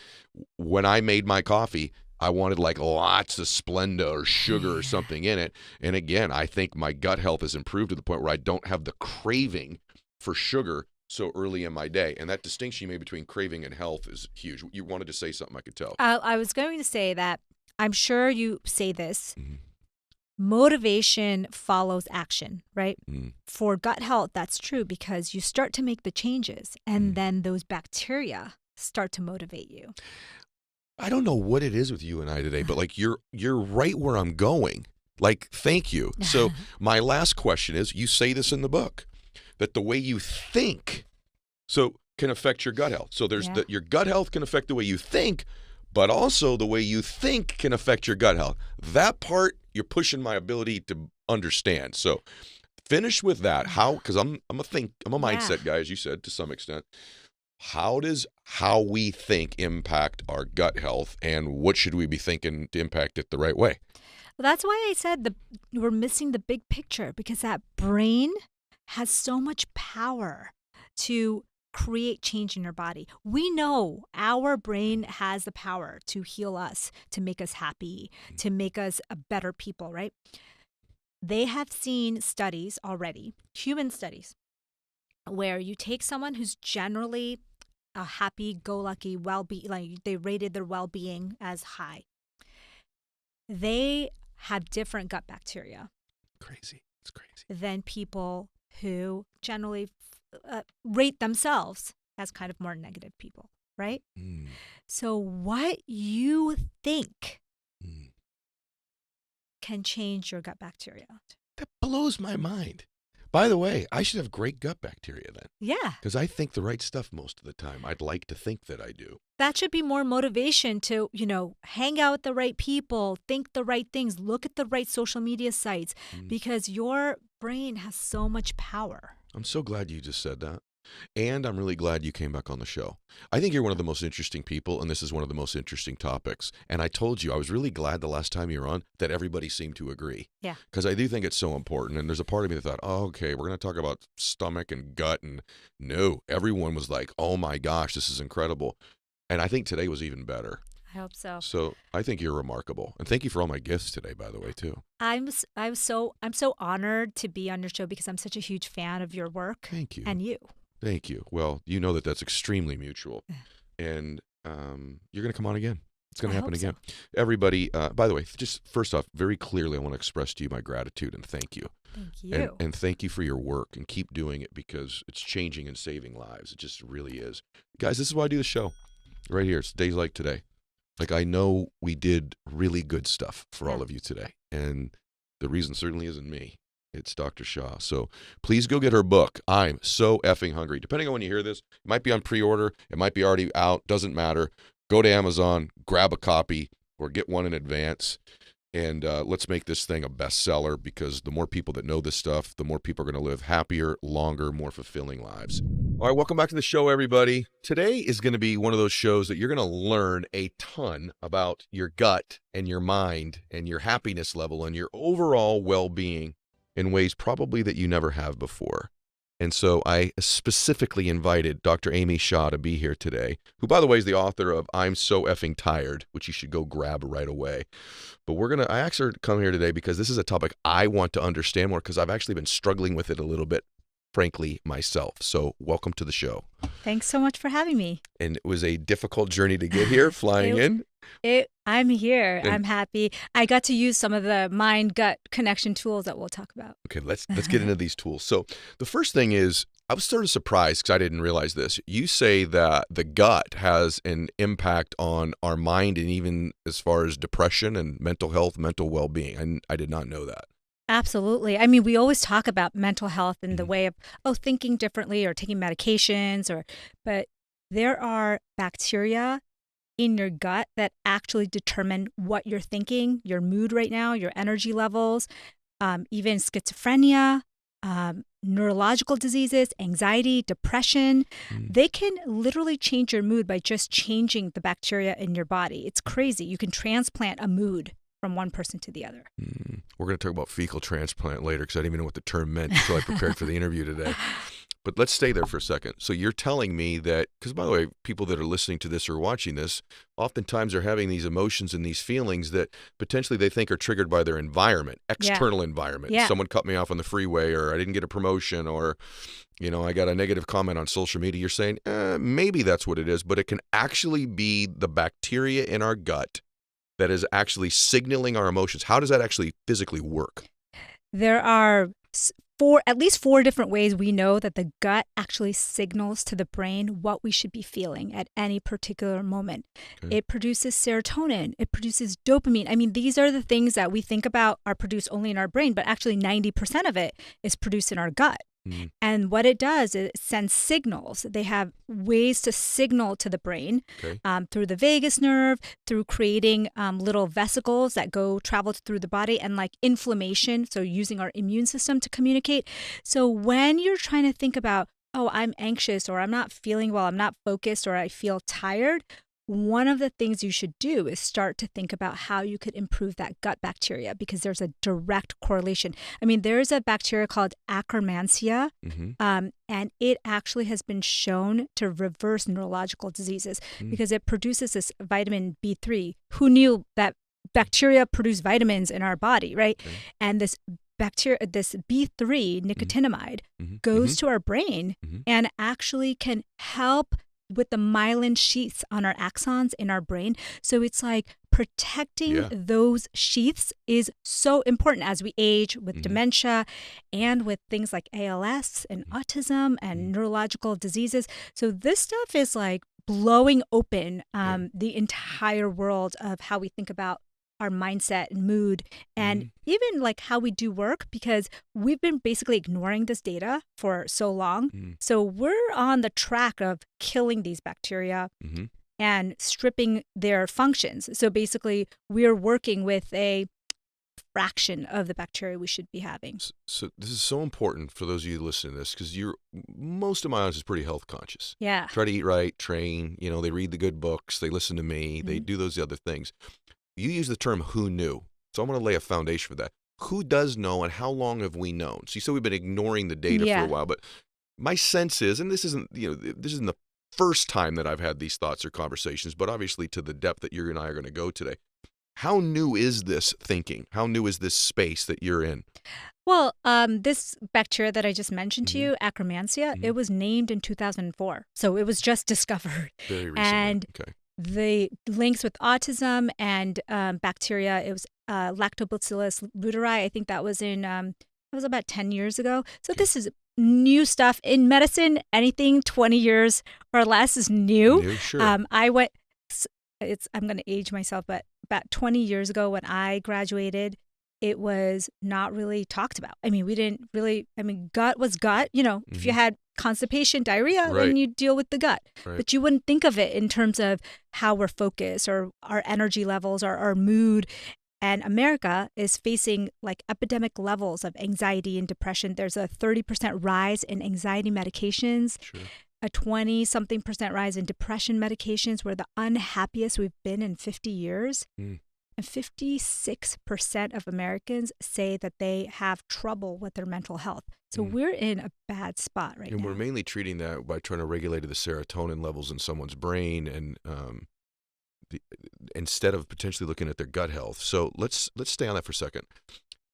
when I made my coffee, I wanted like lots of Splenda or sugar or something in it. And again, I think my gut health has improved to the point where I don't have the craving for sugar so early in my day. And that distinction you made between craving and health is huge. You wanted to say something, I could tell. I was going to say that I'm sure you say this. Motivation follows action, right? For gut health, that's true because you start to make the changes and then those bacteria start to motivate you. I don't know what it is with you and I today, but like you're right where I'm going. Like, thank you. So my last question is, you say this in the book, that the way you think can affect your gut health. So there's your gut health can affect the way you think, but also the way you think can affect your gut health. That part, you're pushing my ability to understand. So finish with that. How, because I'm a mindset guy, as you said, to some extent. How does how we think impact our gut health, and what should we be thinking to impact it the right way? Well, that's why I said we're missing the big picture, because that brain has so much power to create change in your body. We know our brain has the power to heal us, to make us happy, to make us a better people, right? They have seen studies already, human studies, where you take someone who's generally a happy-go-lucky, like they rated their well-being as high. They have different gut bacteria. Crazy. It's crazy. Than people who generally rate themselves as kind of more negative people, right? So what you think can change your gut bacteria. That blows my mind. By the way, I should have great gut bacteria then, Yeah. because I think the right stuff most of the time. I'd like to think that I do. That should be more motivation to, hang out with the right people, think the right things, look at the right social media sites, because your brain has so much power. I'm so glad you just said that. And I'm really glad you came back on the show. I think you're one of the most interesting people, and this is one of the most interesting topics. And I told you, I was really glad the last time you were on that everybody seemed to agree. Yeah. Because I do think it's so important. And there's a part of me that thought, oh, okay, we're going to talk about stomach and gut. And no, everyone was like, oh my gosh, this is incredible. And I think today was even better. I hope so. So I think you're remarkable. And thank you for all my gifts today, by the way, too. I'm so honored to be on your show because I'm such a huge fan of your work. Thank you. And you. Thank you. Well, you know that that's extremely mutual. And you're going to come on again. It's going to happen again. So. Everybody, by the way, just first off, very clearly, I want to express to you my gratitude and thank you. Thank you. And thank you for your work, and keep doing it because it's changing and saving lives. It just really is. Guys, this is why I do the show right here. It's days like today. Like, I know we did really good stuff for all of you today. And the reason certainly isn't me. It's Dr. Shah. So please go get her book. I'm so effing hungry. Depending on when you hear this, it might be on pre-order. It might be already out. Doesn't matter. Go to Amazon, grab a copy, or get one in advance. And let's make this thing a bestseller, because the more people that know this stuff, the more people are going to live happier, longer, more fulfilling lives. All right, welcome back to the show, everybody. Today is going to be one of those shows that you're going to learn a ton about your gut and your mind and your happiness level and your overall well-being in ways probably that you never have before. And so I specifically invited Dr. Amy Shah to be here today, who, by the way, is the author of I'm So Effing Tired, which you should go grab right away. But I asked her to come here today because this is a topic I want to understand more, because I've actually been struggling with it a little bit, frankly, myself. So welcome to the show. Thanks so much for having me. And it was a difficult journey to get here, flying in. I'm here. And I'm happy. I got to use some of the mind-gut connection tools that we'll talk about. Okay, let's get into these tools. So the first thing is, I was sort of surprised because I didn't realize this. You say that the gut has an impact on our mind, and even as far as depression and mental health, mental well-being. I did not know that. Absolutely. I mean, we always talk about mental health in the way of, thinking differently or taking medications, but there are bacteria in your gut that actually determine what you're thinking, your mood right now, your energy levels, even schizophrenia, neurological diseases, anxiety, depression. They can literally change your mood by just changing the bacteria in your body. It's crazy. You can transplant a mood from one person to the other. We're going to talk about fecal transplant later, because I didn't even know what the term meant until I prepared for the interview today. But let's stay there for a second. So you're telling me that, because by the way, people that are listening to this or watching this, oftentimes are having these emotions and these feelings that potentially they think are triggered by their environment, external environment. Yeah. Someone cut me off on the freeway, or I didn't get a promotion, or, I got a negative comment on social media. You're saying, maybe that's what it is, but it can actually be the bacteria in our gut that is actually signaling our emotions. How does that actually physically work? There are at least four different ways we know that the gut actually signals to the brain what we should be feeling at any particular moment. Okay. It produces serotonin. It produces dopamine. I mean, these are the things that we think about are produced only in our brain, but actually 90% of it is produced in our gut. And what it does is it sends signals. They have ways to signal to the brain through the vagus nerve, through creating little vesicles that travel through the body, and like inflammation, so using our immune system to communicate. So when you're trying to think about, I'm anxious, or I'm not feeling well, I'm not focused, or I feel tired, one of the things you should do is start to think about how you could improve that gut bacteria, because there's a direct correlation. I mean, there's a bacteria called Akkermansia, and it actually has been shown to reverse neurological diseases because it produces this vitamin B3. Who knew that bacteria produce vitamins in our body, right? Okay. And this bacteria, this B3 nicotinamide, goes to our brain and actually can help with the myelin sheaths on our axons in our brain. So it's like protecting those sheaths is so important as we age with dementia and with things like ALS and autism and neurological diseases. So this stuff is like blowing open the entire world of how we think about our mindset and mood, and even like how we do work, because we've been basically ignoring this data for so long. So we're on the track of killing these bacteria and stripping their functions. So basically, we're working with a fraction of the bacteria we should be having. So this is so important for those of you listening to this, because most of my audience is pretty health conscious. Yeah. Try to eat right, train, they read the good books, they listen to me, they do those other things. You use the term "who knew," so I'm going to lay a foundation for that. Who does know, and how long have we known? So you said we've been ignoring the data for a while, but my sense is, and this isn't the first time that I've had these thoughts or conversations, but obviously to the depth that you and I are going to go today. How new is this thinking? How new is this space that you're in? Well, this bacteria that I just mentioned to you, Akkermansia, it was named in 2004. So it was just discovered. Very recently. And okay. the links with autism and bacteria, it was Lactobacillus reuteri. I think that was about 10 years ago. So this is new stuff in medicine. Anything 20 years or less is new. Sure. I'm going to age myself, but about 20 years ago when I graduated, it was not really talked about. I mean, gut was gut. If you had constipation, diarrhea, then you deal with the gut. Right. But you wouldn't think of it in terms of how we're focused or our energy levels or our mood. And America is facing like epidemic levels of anxiety and depression. There's a 30% rise in anxiety medications. Sure. A 20-something% rise in depression medications. We're the unhappiest we've been in 50 years. And 56% of Americans say that they have trouble with their mental health. So we're in a bad spot right now. And we're mainly treating that by trying to regulate the serotonin levels in someone's brain, and instead of potentially looking at their gut health. So let's stay on that for a second.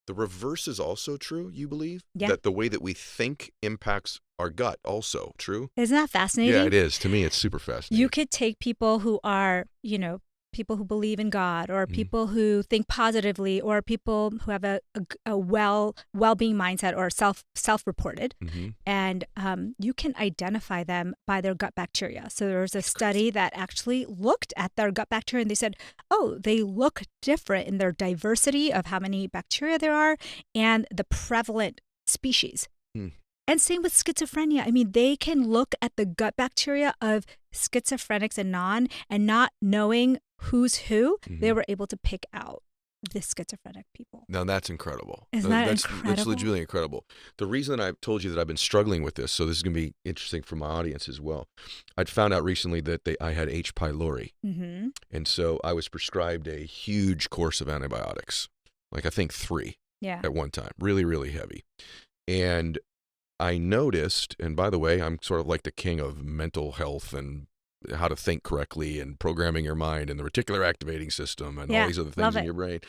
The reverse is also true, you believe? Yeah. That the way that we think impacts our gut also, true? Isn't that fascinating? Yeah, it is. To me, it's super fascinating. You could take people who are, people who believe in God, or people who think positively, or people who have a well-being mindset, or self-reported, and you can identify them by their gut bacteria. So there was a study that actually looked at their gut bacteria, and they said, oh, they look different in their diversity of how many bacteria there are and the prevalent species. And same with schizophrenia. I mean, they can look at the gut bacteria of schizophrenics and not knowing who's who, they were able to pick out the schizophrenic people. Now that's incredible. Isn't that incredible? That's legitimately incredible. The reason I've told you that I've been struggling with this, so this is going to be interesting for my audience as well. I'd found out recently that I had H. pylori. And so I was prescribed a huge course of antibiotics, like I think 3 at one time, really, really heavy. And I noticed, and by the way, I'm sort of like the king of mental health and how to think correctly and programming your mind and the reticular activating system and all these other things in your brain.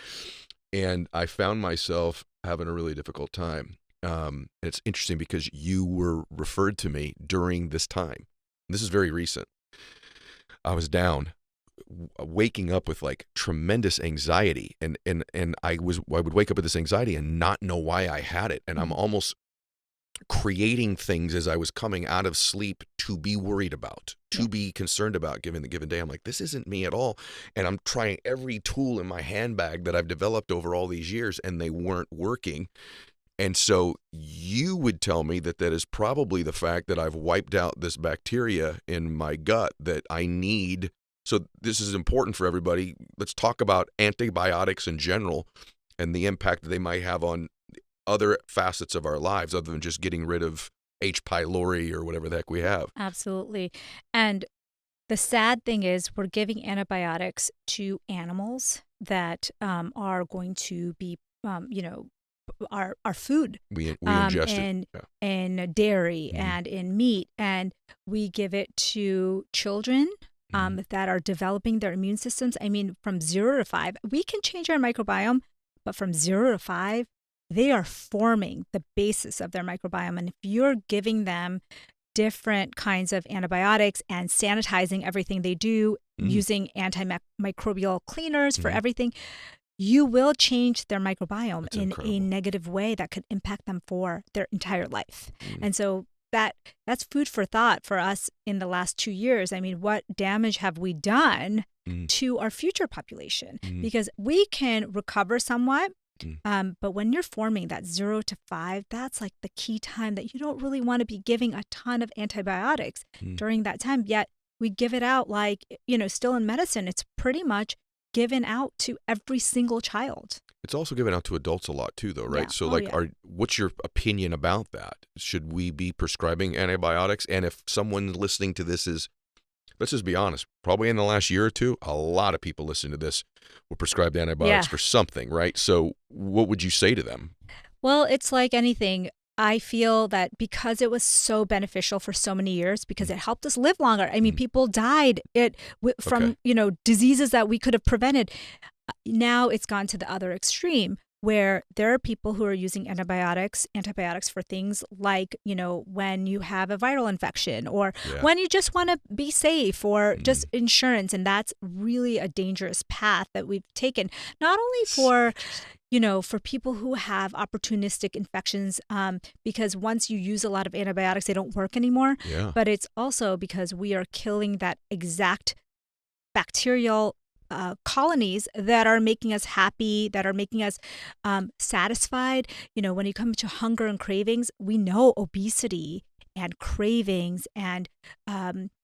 And I found myself having a really difficult time. It's interesting because you were referred to me during this time. This is very recent. I was down, waking up with like tremendous anxiety, and I would wake up with this anxiety and not know why I had it, and I'm almost creating things as I was coming out of sleep to be worried about, to be concerned about given the given day. I'm like, this isn't me at all. And I'm trying every tool in my handbag that I've developed over all these years, and they weren't working. And so you would tell me that is probably the fact that I've wiped out this bacteria in my gut that I need. So this is important for everybody. Let's talk about antibiotics in general and the impact that they might have on other facets of our lives other than just getting rid of H. pylori or whatever the heck we have. Absolutely. And the sad thing is we're giving antibiotics to animals that are going to be, our food. We ingest it. In dairy and in meat. And we give it to children that are developing their immune systems. I mean, from 0 to 5, we can change our microbiome, but from 0 to 5, they are forming the basis of their microbiome. And if you're giving them different kinds of antibiotics and sanitizing everything they do, using antimicrobial cleaners for everything, you will change their microbiome in a negative way that could impact them for their entire life. And so that's food for thought for us in the last 2 years. I mean, what damage have we done to our future population? Because we can recover somewhat, but when you're forming that 0 to 5, that's like the key time that you don't really want to be giving a ton of antibiotics during that time. Yet we give it out like, still in medicine, it's pretty much given out to every single child. It's also given out to adults a lot too, though, right? Yeah. So what's your opinion about that? Should we be prescribing antibiotics? And if someone listening to this is, let's just be honest, probably in the last year or two, a lot of people listening to this were prescribed antibiotics for something, right? So what would you say to them? Well, it's like anything. I feel that because it was so beneficial for so many years, because it helped us live longer. I mean, people died from, diseases that we could have prevented. Now it's gone to the other extreme, where there are people who are using antibiotics for things like, when you have a viral infection or when you just want to be safe or just insurance. And that's really a dangerous path that we've taken, not only for for people who have opportunistic infections, because once you use a lot of antibiotics, they don't work anymore. Yeah. But it's also because we are killing that exact bacterial colonies that are making us happy, that are making us satisfied. When you come to hunger and cravings, we know obesity and cravings and,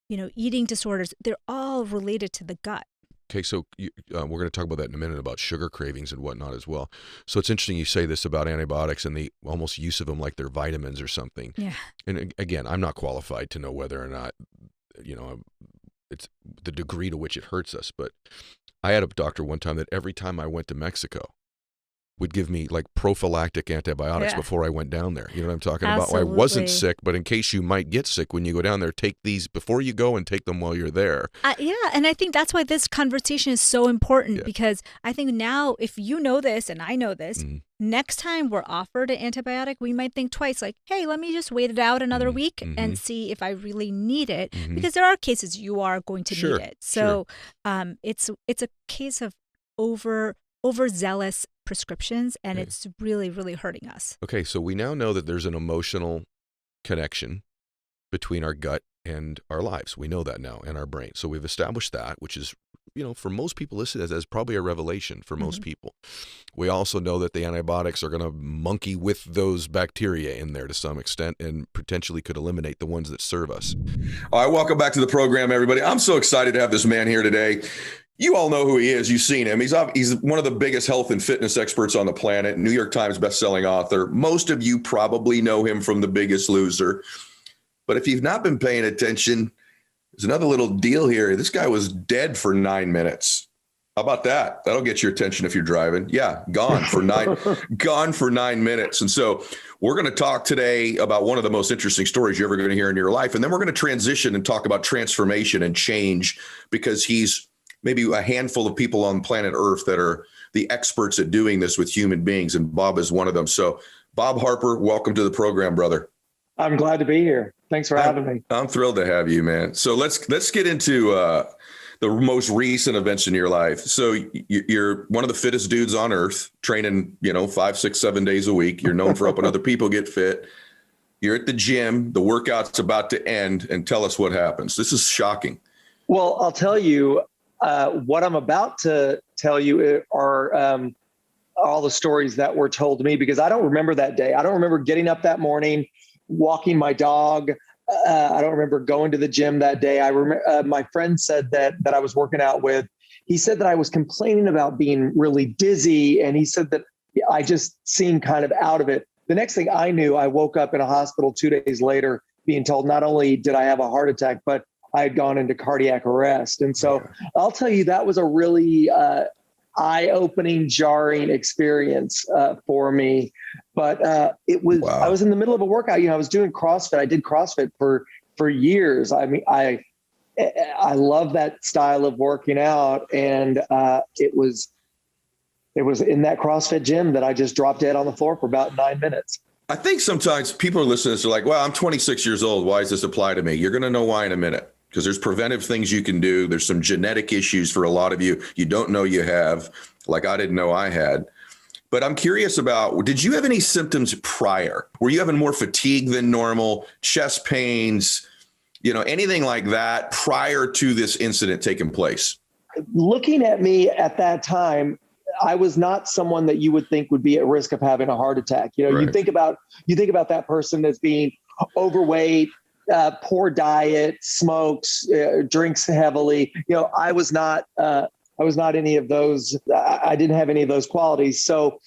eating disorders, they're all related to the gut. Okay, so we're going to talk about that in a minute, about sugar cravings and whatnot as well. So it's interesting you say this about antibiotics and the almost use of them like they're vitamins or something. Yeah. And again, I'm not qualified to know whether or not, it's the degree to which it hurts us. But I had a doctor one time that every time I went to Mexico would give me like prophylactic antibiotics before I went down there. You know what I'm talking about? I wasn't sick, but in case you might get sick when you go down there, take these before you go and take them while you're there. And I think that's why this conversation is so important, because I think now if you know this and I know this, next time we're offered an antibiotic, we might think twice, like, hey, let me just wait it out another week and see if I really need it, because there are cases you are going to need it. So it's a case of overzealous prescriptions, and it's really, really hurting us. Okay, so we now know that there's an emotional connection between our gut and our lives. We know that now, and our brain. So we've established that, which is, for most people listening, as probably a revelation for most people. We also know that the antibiotics are going to monkey with those bacteria in there to some extent and potentially could eliminate the ones that serve us. All right, welcome back to the program, everybody. I'm so excited to have this man here today. You all know who he is. You've seen him. He's one of the biggest health and fitness experts on the planet, New York Times bestselling author. Most of you probably know him from The Biggest Loser. But if you've not been paying attention, there's another little deal here. This guy was dead for 9 minutes. How about that? That'll get your attention if you're driving. Yeah, gone for 9 minutes. And so we're going to talk today about one of the most interesting stories you're ever going to hear in your life. And then we're going to transition and talk about transformation and change, because he's maybe a handful of people on planet Earth that are the experts at doing this with human beings. And Bob is one of them. So Bob Harper, welcome to the program, brother. I'm glad to be here. Thanks for having me. I'm thrilled to have you, man. So let's get into the most recent events in your life. So you're one of the fittest dudes on earth, training, 5, 6, 7 days a week. You're known for helping other people get fit. You're at the gym. The workout's about to end. And tell us what happens. This is shocking. Well, I'll tell you, what I'm about to tell you are all the stories that were told to me, because I don't remember that day. I don't remember getting up that morning, walking my dog. I don't remember going to the gym that day. I remember my friend said that I was working out with. He said that I was complaining about being really dizzy, and he said that I just seemed kind of out of it. The next thing I knew, I woke up in a hospital 2 days later, being told not only did I have a heart attack, but I had gone into cardiac arrest. And so I'll tell you, that was a really eye-opening, jarring experience for me. But it was, I was in the middle of a workout. I was doing CrossFit. I did CrossFit for years. I mean, I love that style of working out. And it was in that CrossFit gym that I just dropped dead on the floor for about 9 minutes. I think sometimes people are listening to this, are like, well, I'm 26 years old. Why does this apply to me? You're going to know why in a minute. Because there's preventive things you can do. There's some genetic issues for a lot of you don't know you have, like I didn't know I had. But I'm curious about, did you have any symptoms prior? Were you having more fatigue than normal, chest pains, anything like that prior to this incident taking place? Looking at me at that time, I was not someone that you would think would be at risk of having a heart attack. Right. You think about that person as being overweight, poor diet, smokes, drinks heavily. I was not any of those. I didn't have any of those qualities. So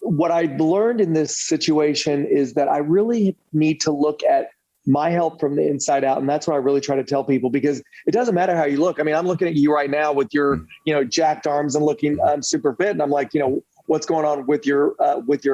what I learned in this situation is that I really need to look at my health from the inside out. And that's what I really try to tell people, because it doesn't matter how you look. I mean, I'm looking at you right now with your, jacked arms and looking super fit. And I'm like, what's going on with your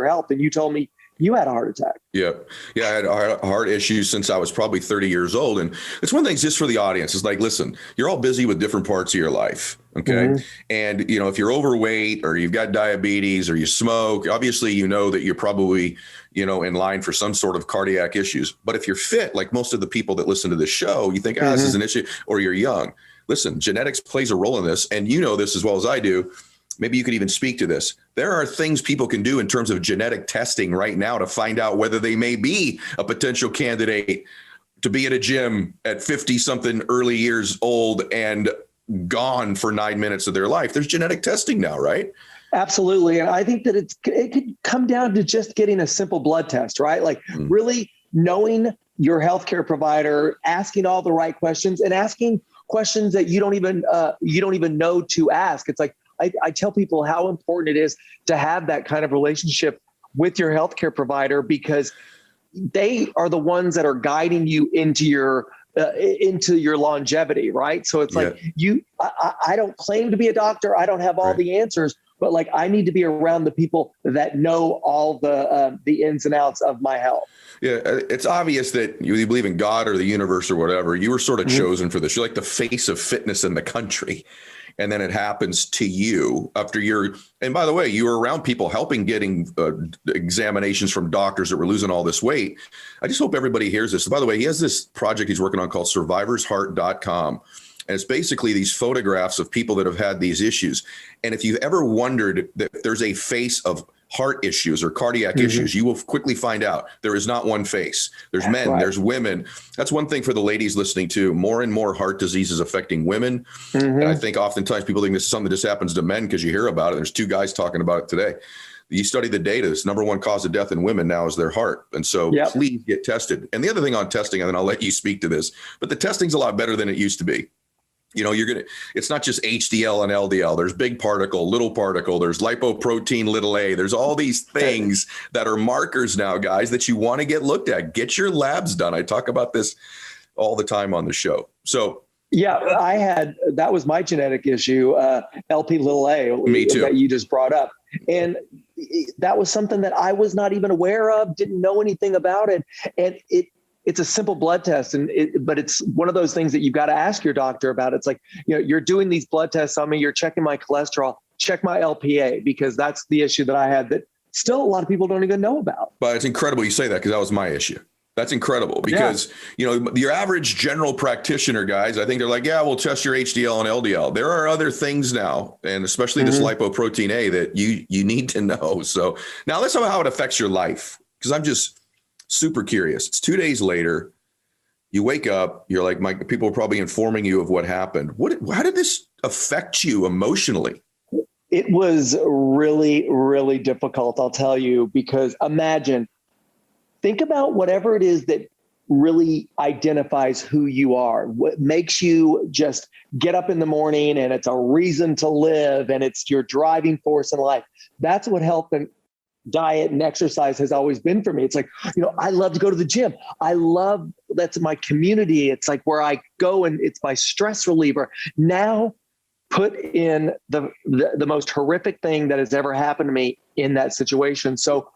health? And you told me you had a heart attack. Yeah. I had heart issues since I was probably 30 years old. And it's one of the things just for the audience. It's like, listen, you're all busy with different parts of your life. Okay. Mm-hmm. And, if you're overweight or you've got diabetes or you smoke, obviously, that you're probably, in line for some sort of cardiac issues. But if you're fit, like most of the people that listen to this show, you think, this is an issue, or you're young. Listen, genetics plays a role in this. And this as well as I do. Maybe you could even speak to this. There are things people can do in terms of genetic testing right now to find out whether they may be a potential candidate to be at a gym at 50 something early years old and gone for 9 minutes of their life. There's genetic testing now, right? Absolutely. And I think that it could come down to just getting a simple blood test, right? Like really knowing your healthcare provider, asking all the right questions and asking questions that you don't even know to ask. It's like, I tell people how important it is to have that kind of relationship with your healthcare provider, because they are the ones that are guiding you into your longevity, right? So it's like I don't claim to be a doctor. I don't have all the answers, but like I need to be around the people that know all the ins and outs of my health. Yeah, it's obvious that you believe in God or the universe or whatever. You were sort of chosen for this. You're like the face of fitness in the country. And then it happens to you after and by the way, you were around people getting examinations from doctors that were losing all this weight. I just hope everybody hears this. By the way, he has this project he's working on called survivorsheart.com. And it's basically these photographs of people that have had these issues. And if you've ever wondered that there's a face of heart issues or cardiac issues, you will quickly find out there is not one face. There's men, there's women. That's one thing for the ladies listening too. More and more heart disease is affecting women. And I think oftentimes people think this is something that just happens to men because you hear about it. There's 2 guys talking about it today. You study the data, it's number 1 cause of death in women now is their heart. And so please get tested. And the other thing on testing, and then I'll let you speak to this, but the testing's a lot better than it used to be. It's not just HDL and LDL. There's big particle, little particle. There's lipoprotein, little a. There's all these things that are markers now, guys, that you want to get looked at. Get your labs done. I talk about this all the time on the show. So that was my genetic issue, LP little a. Me too. That you just brought up. And that was something that I was not even aware of, didn't know anything about it. And it's a simple blood test, but it's one of those things that you've got to ask your doctor about. It's like, you're doing these blood tests on me, you're checking my cholesterol, check my LPA, because that's the issue that I had that still a lot of people don't even know about. But it's incredible you say that, because that was my issue. That's incredible because, your average general practitioner guys, I think they're like, we'll test your HDL and LDL. There are other things now, and especially this lipoprotein A that you need to know. So now let's talk about how it affects your life, because I'm just super curious. It's 2 days later. You wake up, you're like, people are probably informing you of what happened. How did this affect you emotionally? It was really, really difficult, I'll tell you, because think about whatever it is that really identifies who you are, what makes you just get up in the morning and it's a reason to live and it's your driving force in life. That's what health and diet and exercise has always been for me. It's like, I love to go to the gym. That's my community. It's like where I go and it's my stress reliever. Now put in the most horrific thing that has ever happened to me in that situation. So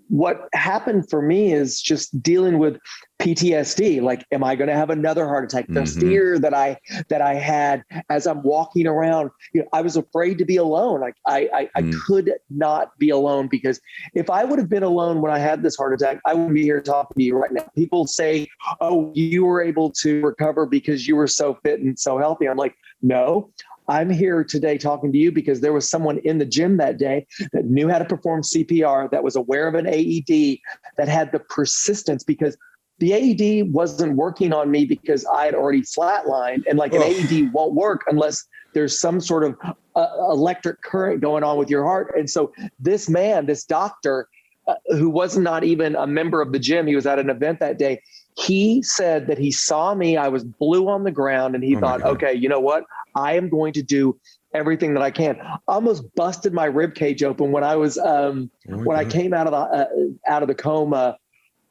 what happened for me is just dealing with PTSD. Like, am I going to have another heart attack? The fear that I had as I'm walking around, I was afraid to be alone. Like I could not be alone, because if I would have been alone when I had this heart attack, I wouldn't be here talking to you right now. People say, oh, you were able to recover because you were so fit and so healthy. I'm like, no, I'm here today talking to you because there was someone in the gym that day that knew how to perform CPR, that was aware of an AED, that had the persistence, because the AED wasn't working on me because I had already flatlined, and like an AED won't work unless there's some sort of electric current going on with your heart. And so this man, this doctor, who was not even a member of the gym, he was at an event that day. He said that he saw me, I was blue on the ground, and he thought, okay, you know what? I am going to do everything that I can. I almost busted my rib cage open when I was I came out of the coma.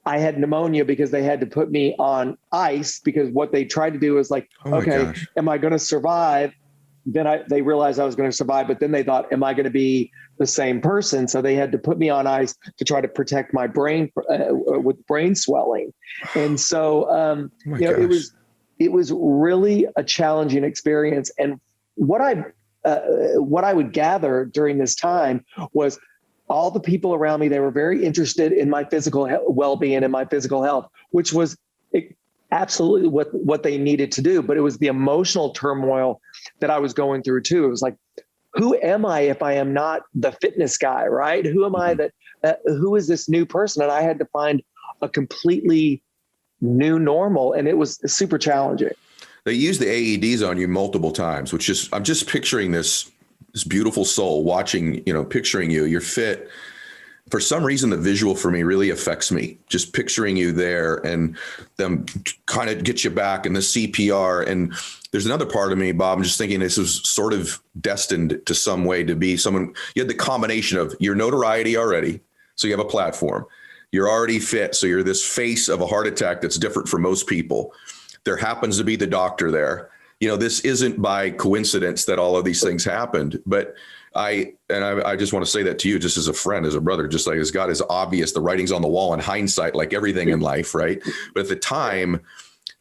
I had pneumonia because they had to put me on ice, because what they tried to do was like, am I going to survive? Then they realized I was going to survive, but then they thought, am I going to be the same person? So they had to put me on ice to try to protect my brain with brain swelling. And so, it was really a challenging experience. And what I would gather during this time was all the people around me, they were very interested in my physical well-being and my physical health, which was absolutely what they needed to do. But it was the emotional turmoil that I was going through too. It was like, who am I if I am not the fitness guy, right? Who am I who is this new person? And I had to find a completely new normal. And it was super challenging. They use the AEDs on you multiple times, which is, I'm just picturing this beautiful soul watching, picturing you, you're fit. For some reason, the visual for me really affects me. Just picturing you there and them kind of get you back and the CPR. And there's another part of me, Bob, I'm just thinking this was sort of destined to some way to be someone. You had the combination of your notoriety already. So you have a platform. You're already fit. So you're this face of a heart attack that's different for most people. There happens to be the doctor there. This isn't by coincidence that all of these things happened, but I just want to say that to you, just as a friend, as a brother, just like as God is obvious, the writing's on the wall in hindsight, like everything in life, right? But at the time,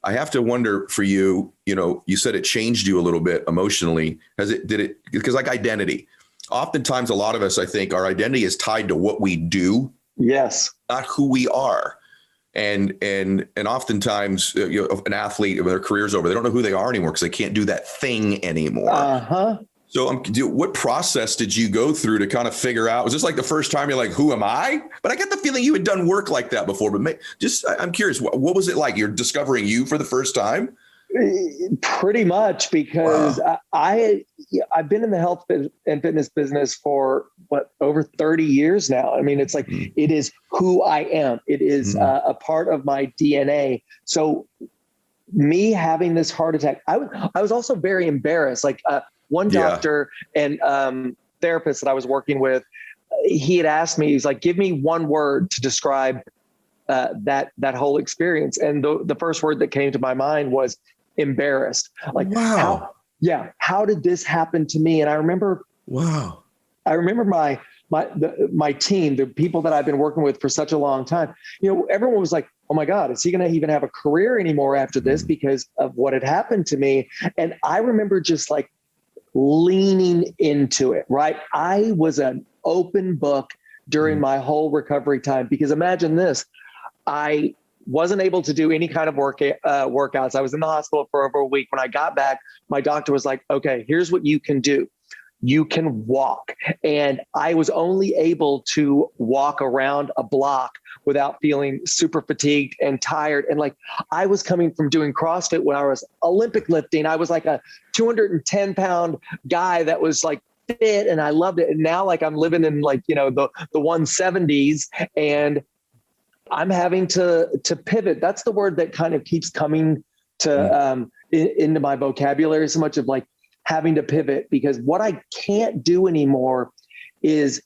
I have to wonder for you, you said it changed you a little bit emotionally. Because like identity, oftentimes a lot of us, I think our identity is tied to what we do. Yes. Not who we are. And oftentimes, an athlete, when their career's over, they don't know who they are anymore because they can't do that thing anymore. So what process did you go through to kind of figure out? Was this like the first time you're like, who am I? But I get the feeling you had done work like that before. But I'm curious, what was it like? You're discovering you for the first time? Pretty much, because I've been in the health and fitness business for over 30 years now. I mean, it's like, it is who I am. It is a part of my DNA. So me having this heart attack, I was also very embarrassed. Like one doctor and therapist that I was working with, he had asked me, he's like, give me one word to describe that whole experience. And the first word that came to my mind was embarrassed. Like, wow. How did this happen to me? And I remember, my team, the people that I've been working with for such a long time, everyone was like, oh my God, is he going to even have a career anymore after this because of what had happened to me? And I remember just like leaning into it, right? I was an open book during my whole recovery time, because imagine this, I wasn't able to do any kind of workouts. I was in the hospital for over a week. When I got back, my doctor was like, okay, here's what you can do. You can walk. And I was only able to walk around a block without feeling super fatigued and tired. And like, I was coming from doing CrossFit when I was Olympic lifting. I was like a 210 pound guy that was like fit, and I loved it. And now like I'm living in like, the 170s, and I'm having to pivot. That's the word that kind of keeps coming to into my vocabulary, so much of like having to pivot, because what I can't do anymore is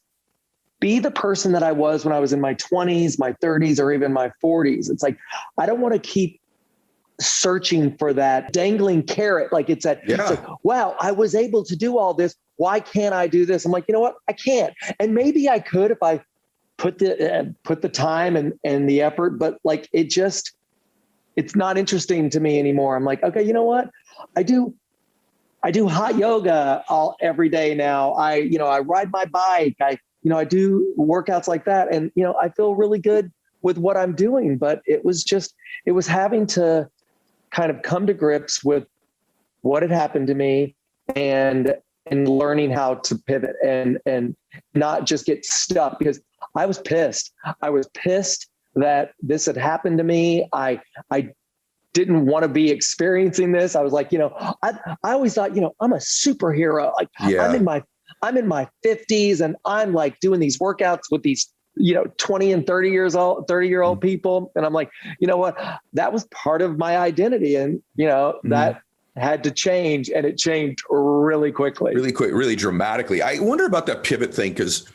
be the person that I was when I was in my 20s, my 30s, or even my 40s. It's like, I don't want to keep searching for that dangling carrot. Like it's like, wow, I was able to do all this. Why can't I do this? I'm like, you know what? I can't. And maybe I could if I put the time and the effort, but like, it's not interesting to me anymore. I'm like, okay, you know what? I do hot yoga every day now. I ride my bike. I do workouts like that. And, I feel really good with what I'm doing, but it was having to kind of come to grips with what had happened to me and learning how to pivot and not just get stuck, because I was pissed. I was pissed that this had happened to me. I didn't want to be experiencing this. I was like, I always thought, I'm a superhero. Like I'm in my 50s and I'm like doing these workouts with these 20 and 30-year-old people. And I'm like, you know what? That was part of my identity. And, that had to change, and it changed really quickly. Really quick, really dramatically. I wonder about that pivot thing, because,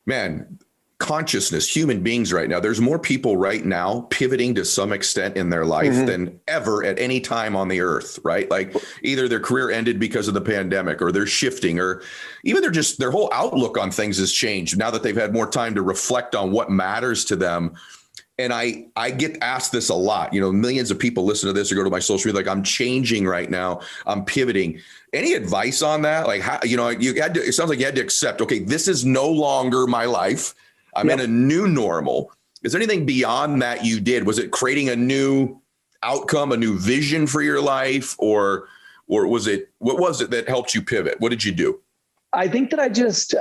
man, consciousness, human beings right now, there's more people right now pivoting to some extent in their life than ever at any time on the earth, right? Like either their career ended because of the pandemic, or they're shifting, or even their whole outlook on things has changed now that they've had more time to reflect on what matters to them. And I get asked this a lot. Millions of people listen to this or go to my social media, like, I'm changing right now, I'm pivoting. Any advice on that? Like, how, it sounds like you had to accept, okay, this is no longer my life. I'm in a new normal. Is there anything beyond that you did? Was it creating a new outcome, a new vision for your life, or what was it that helped you pivot? What did you do? I think that I just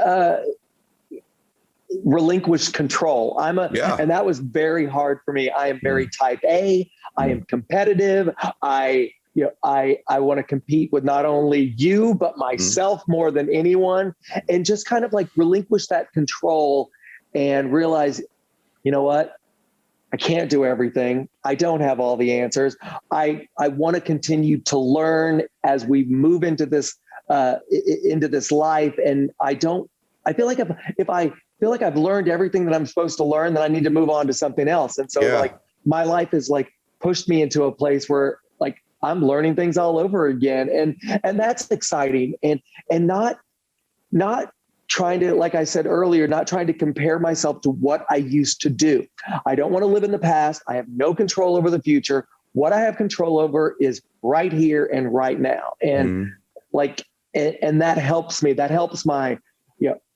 relinquished control. And that was very hard for me. I am very type A. I am competitive. I want to compete with not only you, but myself more than anyone, and just kind of like relinquish that control and realize, you know what? I can't do everything. I don't have all the answers. I want to continue to learn as we move into this life. And I feel like if I feel like I've learned everything that I'm supposed to learn, then I need to move on to something else. And so like my life has like pushed me into a place where like I'm learning things all over again. And that's exciting. And not trying to, like I said earlier, not trying to compare myself to what I used to do. I don't want to live in the past. I have no control over the future. What I have control over is right here and right now. And and that helps me. That helps my,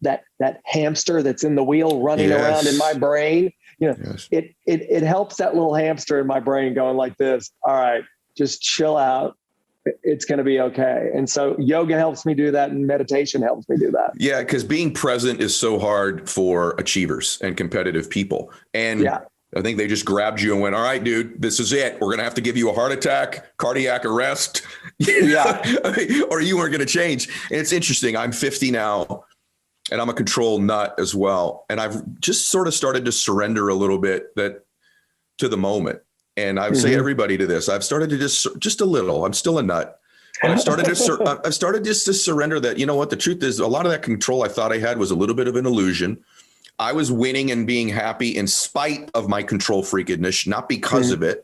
that hamster that's in the wheel running around in my brain. It helps that little hamster in my brain going like this. All right, just chill out. It's going to be okay. And so yoga helps me do that, and meditation helps me do that. Yeah, because being present is so hard for achievers and competitive people. And I think they just grabbed you and went, all right, dude, this is it. We're going to have to give you a heart attack, cardiac arrest. Or you weren't going to change. And it's interesting. I'm 50 now, and I'm a control nut as well. And I've just sort of started to surrender a little bit to the moment. And I would say everybody to this. I've started to just a little. I'm still a nut. But I've started just to surrender that, what the truth is, a lot of that control I thought I had was a little bit of an illusion. I was winning and being happy in spite of my control freakedness, not because of it.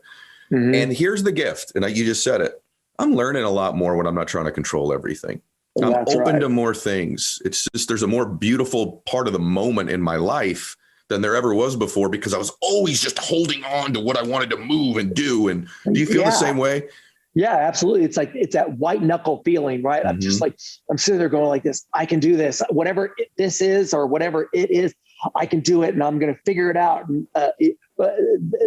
And here's the gift. And you just said it. I'm learning a lot more when I'm not trying to control everything. I'm open to more things. It's just, there's a more beautiful part of the moment in my life than there ever was before, because I was always just holding on to what I wanted to move and do. And do you feel the same way? Yeah, absolutely. It's like, it's that white knuckle feeling, right? I'm just like, I'm sitting there going like this, I can do this, whatever this is, or whatever it is, I can do it, and I'm going to figure it out. And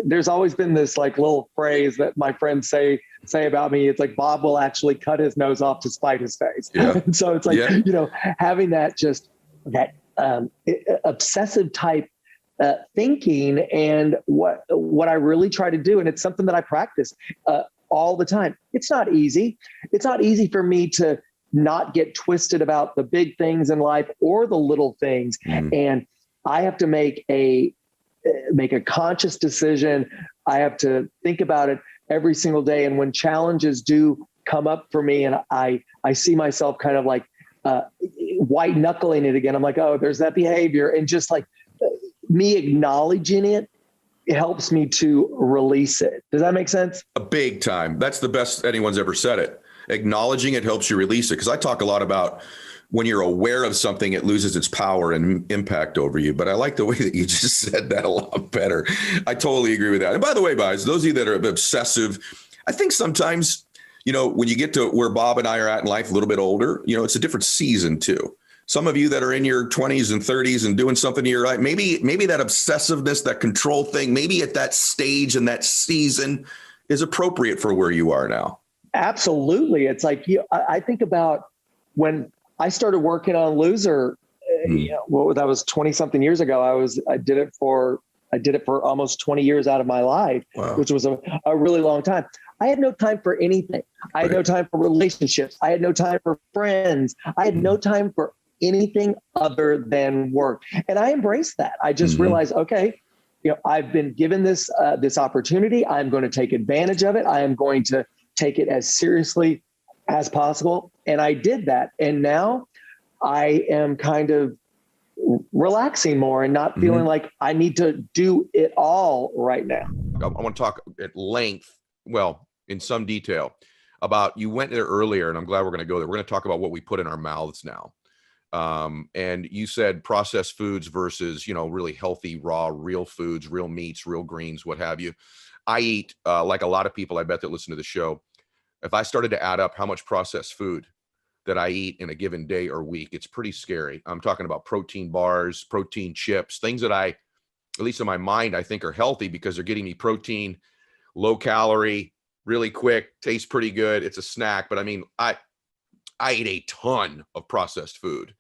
there's always been this like little phrase that my friends say about me. It's like, Bob will actually cut his nose off to spite his face. And so it's like, having that, just that obsessive type thinking, and what I really try to do. And it's something that I practice all the time. It's not easy. It's not easy for me to not get twisted about the big things in life or the little things. And I have to make a conscious decision. I have to think about it every single day. And when challenges do come up for me, and I see myself kind of like white knuckling it again, I'm like, oh, there's that behavior. And just like me acknowledging it helps me to release it. Does that make sense? A big time. That's the best anyone's ever said it. Acknowledging it helps you release it. Because I talk a lot about when you're aware of something, it loses its power and impact over you. But I like the way that you just said that a lot better. I totally agree with that. And by the way, guys, those of you that are obsessive, I think sometimes, when you get to where Bob and I are at in life, a little bit older, it's a different season too. Some of you that are in your 20s and 30s and doing something to your life, maybe that obsessiveness, that control thing, maybe at that stage and that season is appropriate for where you are now. Absolutely. It's like, I think about when I started working on Loser, that was 20 something years ago. I did it for almost 20 years out of my life, which was a really long time. I had no time for anything. I had no time for relationships. I had no time for friends. I had no time for anything other than work. And I embraced that. I just realized, okay, I've been given this opportunity. I'm going to take advantage of it. I am going to take it as seriously as possible. And I did that. And now I am kind of relaxing more and not feeling like I need to do it all right now. I want to talk at length, well, in some detail, about, you went there earlier, and I'm glad we're going to go there. We're going to talk about what we put in our mouths now. And you said processed foods versus, really healthy, raw, real foods, real meats, real greens, what have you. I eat, like a lot of people, I bet, that listen to the show. If I started to add up how much processed food that I eat in a given day or week, it's pretty scary. I'm talking about protein bars, protein chips, things that I, at least in my mind, I think are healthy because they're getting me protein, low calorie, really quick, tastes pretty good. It's a snack. But I mean, I eat a ton of processed food.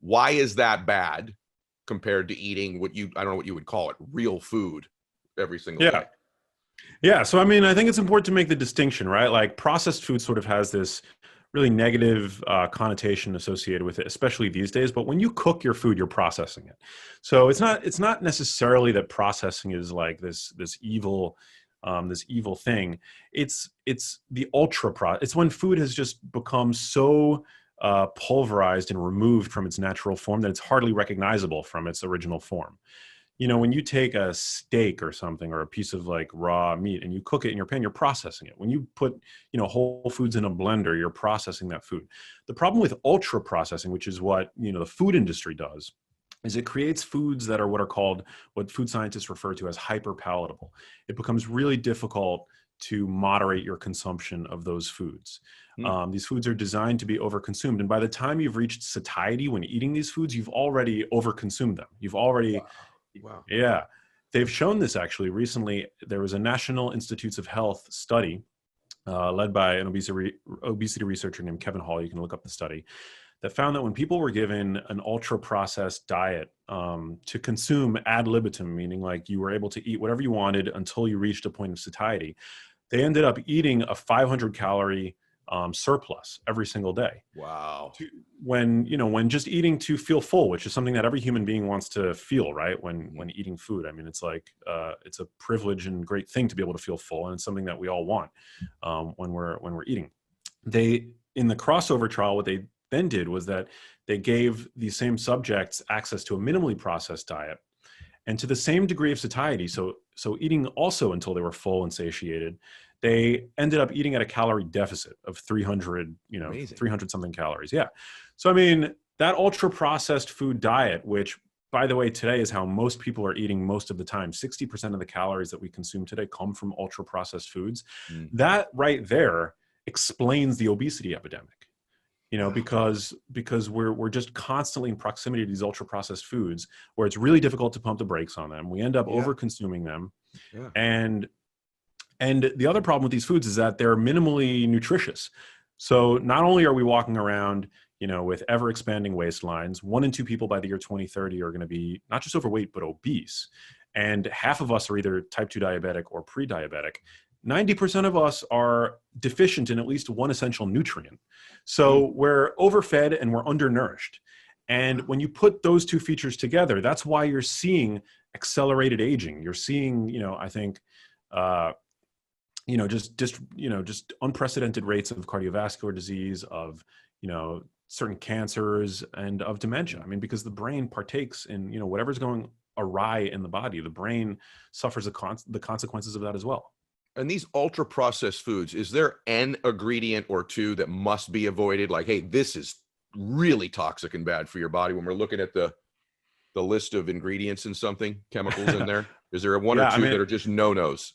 Why is that bad compared to eating I don't know what you would call it, real food every single day? Yeah. So, I mean, I think it's important to make the distinction, right? Like, processed food sort of has this really negative connotation associated with it, especially these days. But when you cook your food, you're processing it. So it's not necessarily that processing is like this evil thing. It's the it's when food has just become so pulverized and removed from its natural form that it's hardly recognizable from its original form. When you take a steak or something, or a piece of like raw meat, and you cook it in your pan, you're processing it. When you put, whole foods in a blender, you're processing that food. The problem with ultra processing, which is what, the food industry does, is it creates foods that are what food scientists refer to as hyper palatable. It becomes really difficult to moderate your consumption of those foods. These foods are designed to be overconsumed. And by the time you've reached satiety when eating these foods, you've already overconsumed them. You've already... Wow. Yeah. They've shown this actually recently. There was a National Institutes of Health study led by an obesity researcher named Kevin Hall. You can look up the study, that found that when people were given an ultra processed diet to consume ad libitum, meaning like you were able to eat whatever you wanted until you reached a point of satiety, they ended up eating a 500 calorie surplus every single day. Wow. When just eating to feel full, which is something that every human being wants to feel, right? When eating food, I mean, it's like, it's a privilege and great thing to be able to feel full. And it's something that we all want when we're eating. In the crossover trial, what they then did was that they gave these same subjects access to a minimally processed diet and to the same degree of satiety. So eating also until they were full and satiated. They ended up eating at a calorie deficit of 300, 300 something calories. Yeah. So, I mean, that ultra processed food diet, which, by the way, today is how most people are eating most of the time. 60% of the calories that we consume today come from ultra processed foods. That right there explains the obesity epidemic. Because we're just constantly in proximity to these ultra processed foods where it's really difficult to pump the brakes on them. We end up over consuming them. Yeah. And the other problem with these foods is that they're minimally nutritious. So not only are we walking around, with ever expanding waistlines, 1 in 2 people by the year 2030 are going to be not just overweight, but obese. And half of us are either type 2 diabetic or pre-diabetic. 90% of us are deficient in at least one essential nutrient. So we're overfed and we're undernourished. And when you put those two features together, that's why you're seeing accelerated aging. You're seeing, I think, just unprecedented rates of cardiovascular disease, of, certain cancers, and of dementia. I mean, because the brain partakes in, whatever's going awry in the body, the brain suffers the consequences of that as well. And these ultra processed foods, is there an ingredient or two that must be avoided? Like, hey, this is really toxic and bad for your body, when we're looking at the list of ingredients in something, chemicals in there? Is there one or two that are just no-nos?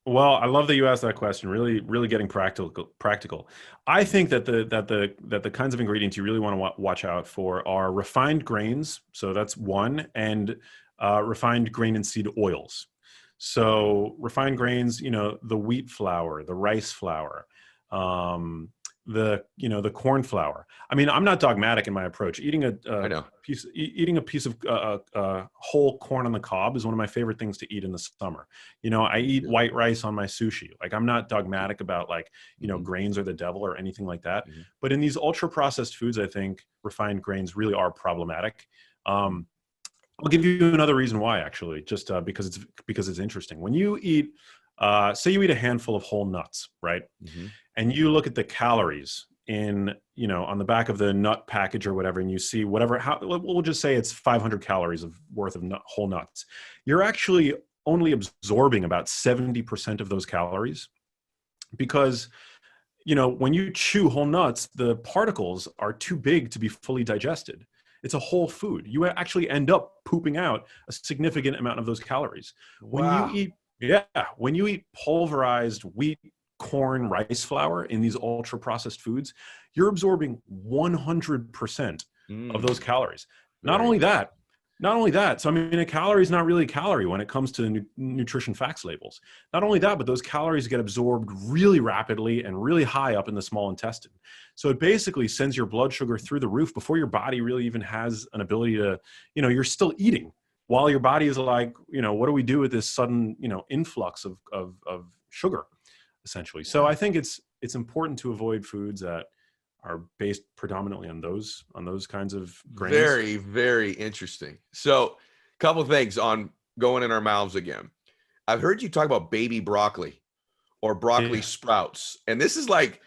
Well, I love that you asked that question. Really, really getting practical. I think that the kinds of ingredients you really want to watch out for are refined grains. So that's one, and refined grain and seed oils. So refined grains, the wheat flour, the rice flour, the corn flour. I mean, I'm not dogmatic in my approach. Eating I know. eating a piece of whole corn on the cob is one of my favorite things to eat in the summer. I eat white rice on my sushi. Like, I'm not dogmatic about like, grains are the devil or anything like that. But in these ultra processed foods, I think refined grains really are problematic. I'll give you another reason why, actually, just because it's interesting. When you eat, say you eat a handful of whole nuts, right? And you look at the calories in, on the back of the nut package or whatever, and you see we'll just say it's 500 calories worth of whole nuts. You're actually only absorbing about 70% of those calories, because, when you chew whole nuts, the particles are too big to be fully digested. It's a whole food. You actually end up pooping out a significant amount of those calories. Wow. When you eat pulverized wheat, corn, rice flour in these ultra processed foods, you're absorbing 100% of those calories. Not only that. So, I mean, a calorie is not really a calorie when it comes to nutrition facts labels. Not only that, but those calories get absorbed really rapidly and really high up in the small intestine. So it basically sends your blood sugar through the roof before your body really even has an ability to, you're still eating while your body is like, what do we do with this sudden, influx of sugar, essentially. So I think it's important to avoid foods that are based predominantly on those kinds of grains. Very, very interesting. So, a couple of things on going in our mouths again. I've heard you talk about baby broccoli or broccoli sprouts, and this is like,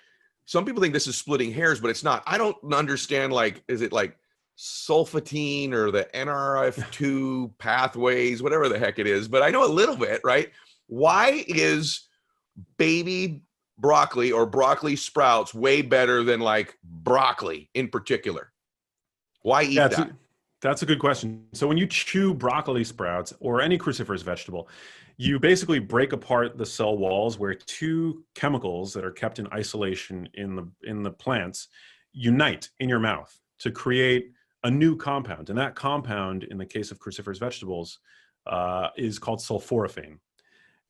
some people think this is splitting hairs, but it's not. I don't understand, like, is it like sulfatine or the NRF2 pathways, whatever the heck it is, but I know a little bit, right? Why is baby broccoli or broccoli sprouts way better than like broccoli in particular? Why eat that? That's a good question. So when you chew broccoli sprouts or any cruciferous vegetable, you basically break apart the cell walls where two chemicals that are kept in isolation in the plants unite in your mouth to create a new compound. And that compound, in the case of cruciferous vegetables, is called sulforaphane.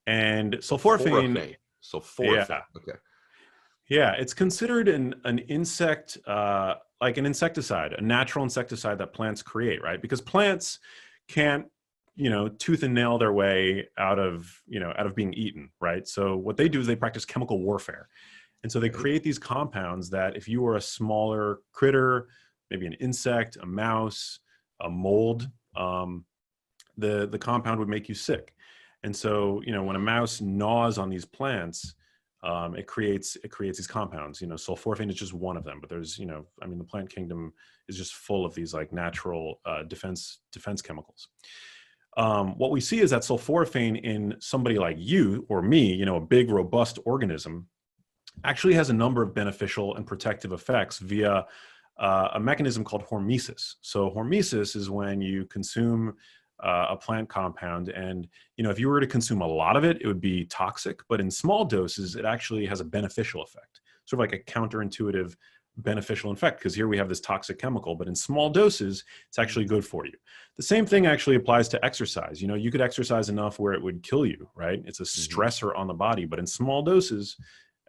And sulforaphane. Sulforaphane. Yeah. Okay. Yeah, it's considered an insect, like an insecticide, a natural insecticide that plants create, right? Because plants can't, tooth and nail their way out of being eaten, right? So what they do is they practice chemical warfare. And so they create these compounds that if you were a smaller critter, maybe an insect, a mouse, a mold, the compound would make you sick. And so, when a mouse gnaws on these plants, it creates these compounds. Sulforaphane is just one of them, but there's, the plant kingdom is just full of these like natural defense chemicals. What we see is that sulforaphane in somebody like you or me, a big, robust organism, actually has a number of beneficial and protective effects via a mechanism called hormesis. So hormesis is when you consume a plant compound, and if you were to consume a lot of it, it would be toxic, but in small doses it actually has a beneficial effect, sort of like a counterintuitive beneficial effect, because here we have this toxic chemical, but in small doses it's actually good for you. The same thing actually applies to exercise. You could exercise enough where it would kill you, right? It's a stressor on the body, but in small doses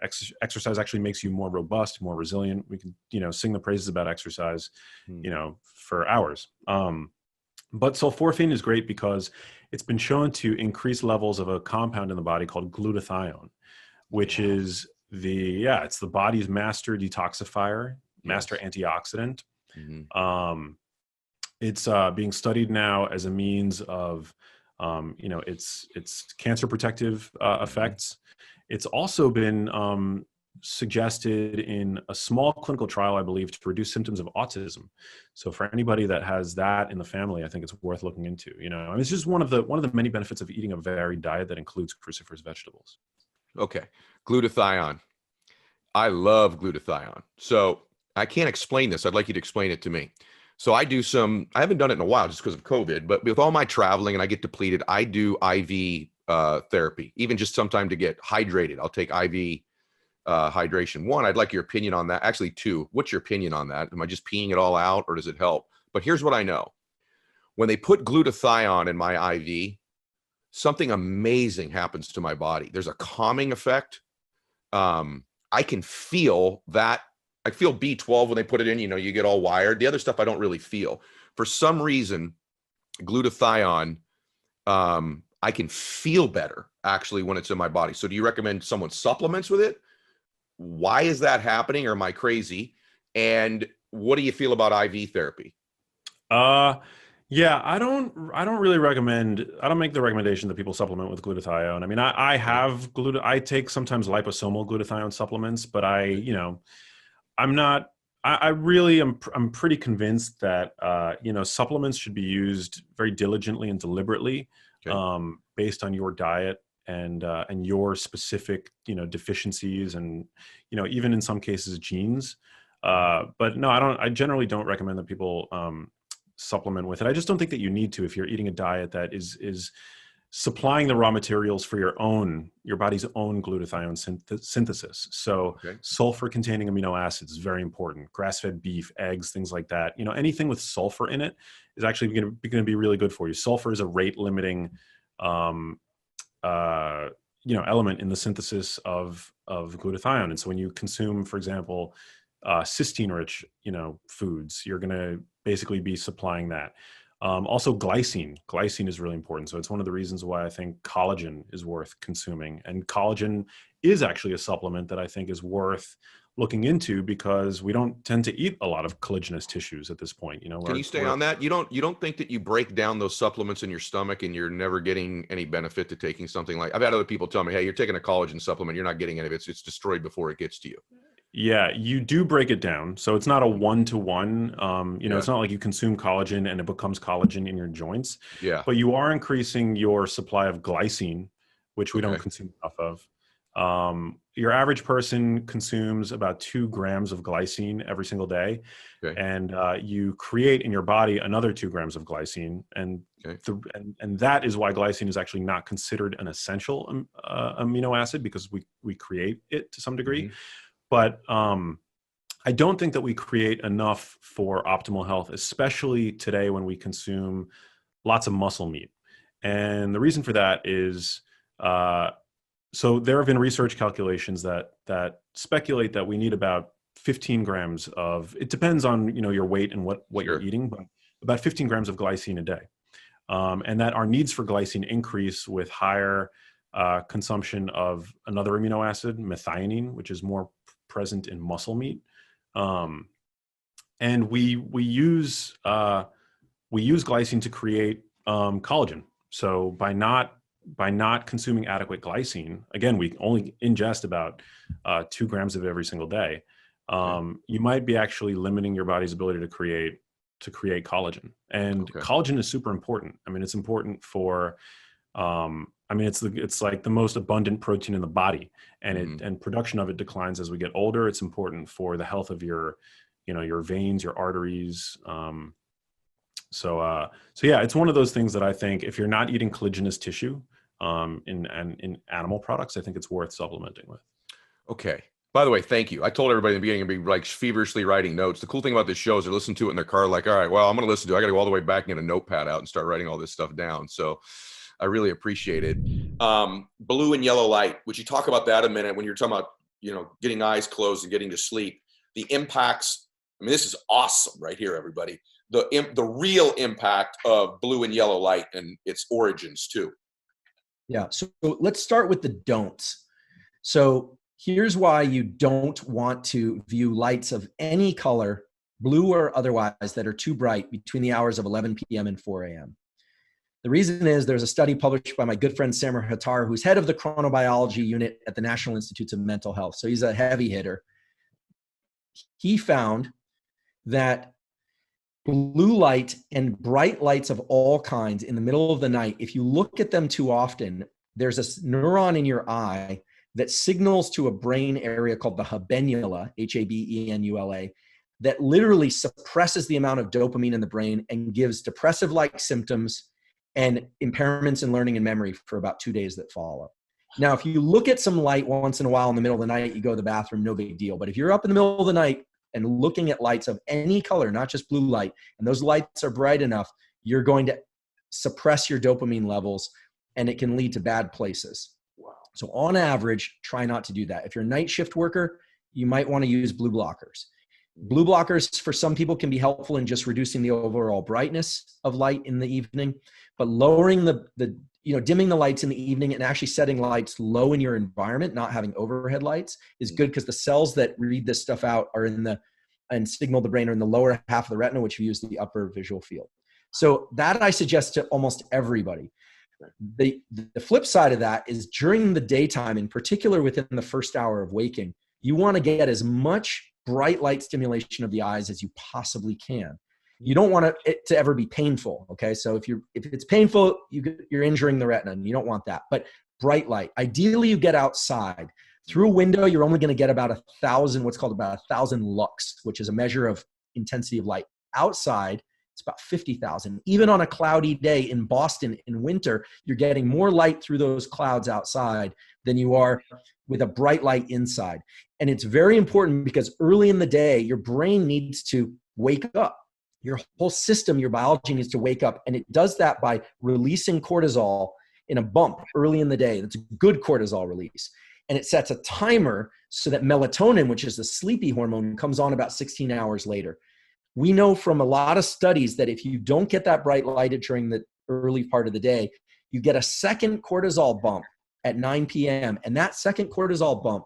exercise actually makes you more robust, more resilient. We can sing the praises about exercise for hours. But sulforaphane is great because it's been shown to increase levels of a compound in the body called glutathione, which is it's the body's master detoxifier, master antioxidant. It's being studied now as a means of, its cancer protective effects. It's also been suggested in a small clinical trial, I believe, to reduce symptoms of autism. So for anybody that has that in the family, I think it's worth looking into. It's just one of the many benefits of eating a varied diet that includes cruciferous vegetables. Okay. Glutathione. I love glutathione. So I can't explain this. I'd like you to explain it to me. So I haven't done it in a while just because of COVID, but with all my traveling and I get depleted, I do IV therapy, even just sometime to get hydrated. I'll take IV hydration. One, I'd like your opinion on that. Actually, two, what's your opinion on that? Am I just peeing it all out or does it help? But here's what I know. When they put glutathione in my IV, something amazing happens to my body. There's a calming effect. I can feel that. I feel B12 when they put it in, you get all wired. The other stuff I don't really feel. For some reason, glutathione, I can feel better actually when it's in my body. So do you recommend someone supplements with it? Why is that happening? Or am I crazy? And what do you feel about IV therapy? Yeah, I don't really recommend, I don't make the recommendation that people supplement with glutathione. I mean, I have I take sometimes liposomal glutathione supplements, but I'm not, I really am, I'm pretty convinced that, supplements should be used very diligently and deliberately, based on your diet and your specific, deficiencies and, even in some cases genes. But no, I generally don't recommend that people, supplement with it. I just don't think that you need to if you're eating a diet that is supplying the raw materials for your body's own glutathione synthesis. So sulfur containing amino acids is very important. Grass-fed beef, eggs, things like that. Anything with sulfur in it is actually going to be really good for you. Sulfur is a rate limiting element in the synthesis of glutathione. And so when you consume, for example, cysteine rich, foods, you're going to basically be supplying that. Also glycine is really important. So it's one of the reasons why I think collagen is worth consuming, and collagen is actually a supplement that I think is worth looking into because we don't tend to eat a lot of collagenous tissues at this point. Can you stay on that? You don't think that you break down those supplements in your stomach and you're never getting any benefit to taking something like, I've had other people tell me, hey, you're taking a collagen supplement, you're not getting any of it. It's destroyed before it gets to you. Yeah, you do break it down. So it's not a one-to-one, it's not like you consume collagen and it becomes collagen in your joints. Yeah. But you are increasing your supply of glycine, which we don't consume enough of. Your average person consumes about 2 grams of glycine every single day. And you create in your body another 2 grams of glycine. And that is why glycine is actually not considered an essential amino acid, because we create it to some degree. But I don't think that we create enough for optimal health, especially today when we consume lots of muscle meat. And the reason for that is, so there have been research calculations that speculate that we need about 15 grams of, it depends on, your weight and what you're eating, but about 15 grams of glycine a day. And that our needs for glycine increase with higher consumption of another amino acid, methionine, which is more present in muscle meat. And we use glycine to create collagen. So by not consuming adequate glycine, again, we only ingest about 2 grams of it every single day. You might be actually limiting your body's ability to create collagen. And collagen is super important. I mean, it's important for it's like the most abundant protein in the body, and and production of it declines as we get older. It's important for the health of your veins, your arteries. So yeah, it's one of those things that I think if you're not eating collagenous tissue in animal products, I think it's worth supplementing with. Okay. By the way, thank you. I told everybody in the beginning to be like feverishly writing notes. The cool thing about this show is they listen to it in their car like, all right, well, I'm going to listen to it. I got to go all the way back and get a notepad out and start writing all this stuff down. So I really appreciate it. Blue and yellow light. Would you talk about that a minute when you're talking about, getting eyes closed and getting to sleep? The impacts. I mean, this is awesome right here, everybody. The real impact of blue and yellow light and its origins too. Yeah. So let's start with the don'ts. So here's why you don't want to view lights of any color, blue or otherwise, that are too bright between the hours of 11 p.m. and 4 a.m. The reason is there's a study published by my good friend Samar Hattar, who's head of the chronobiology unit at the National Institutes of Mental Health. So he's a heavy hitter. He found that blue light and bright lights of all kinds in the middle of the night, if you look at them too often, there's a neuron in your eye that signals to a brain area called the habenula, Habenula, that literally suppresses the amount of dopamine in the brain and gives depressive-like symptoms and impairments in learning and memory for about 2 days that follow. Now, if you look at some light once in a while in the middle of the night, you go to the bathroom, no big deal. But if you're up in the middle of the night and looking at lights of any color, not just blue light, and those lights are bright enough, you're going to suppress your dopamine levels, and it can lead to bad places. Wow. So on average, try not to do that. If you're a night shift worker, you might want to use blue blockers. Blue blockers for some people can be helpful in just reducing the overall brightness of light in the evening, but lowering dimming the lights in the evening and actually setting lights low in your environment, not having overhead lights, is good because the cells that read this stuff out are and signal the brain are in the lower half of the retina, which views the upper visual field. So that I suggest to almost everybody. The flip side of that is during the daytime, in particular within the first hour of waking, you want to get as much bright light stimulation of the eyes as you possibly can. You don't want it to ever be painful. Okay. So if it's painful, you're injuring the retina and you don't want that, but bright light. Ideally you get outside. Through a window, you're only going to get about 1,000, what's called about 1,000 lux, which is a measure of intensity of light. Outside, it's about 50,000. Even on a cloudy day in Boston in winter, you're getting more light through those clouds outside than you are with a bright light inside. And it's very important because early in the day, your brain needs to wake up. Your whole system, your biology needs to wake up. And it does that by releasing cortisol in a bump early in the day. That's a good cortisol release. And it sets a timer so that melatonin, which is the sleepy hormone, comes on about 16 hours later. We know from a lot of studies that if you don't get that bright light during the early part of the day, you get a second cortisol bump at 9 p.m. And that second cortisol bump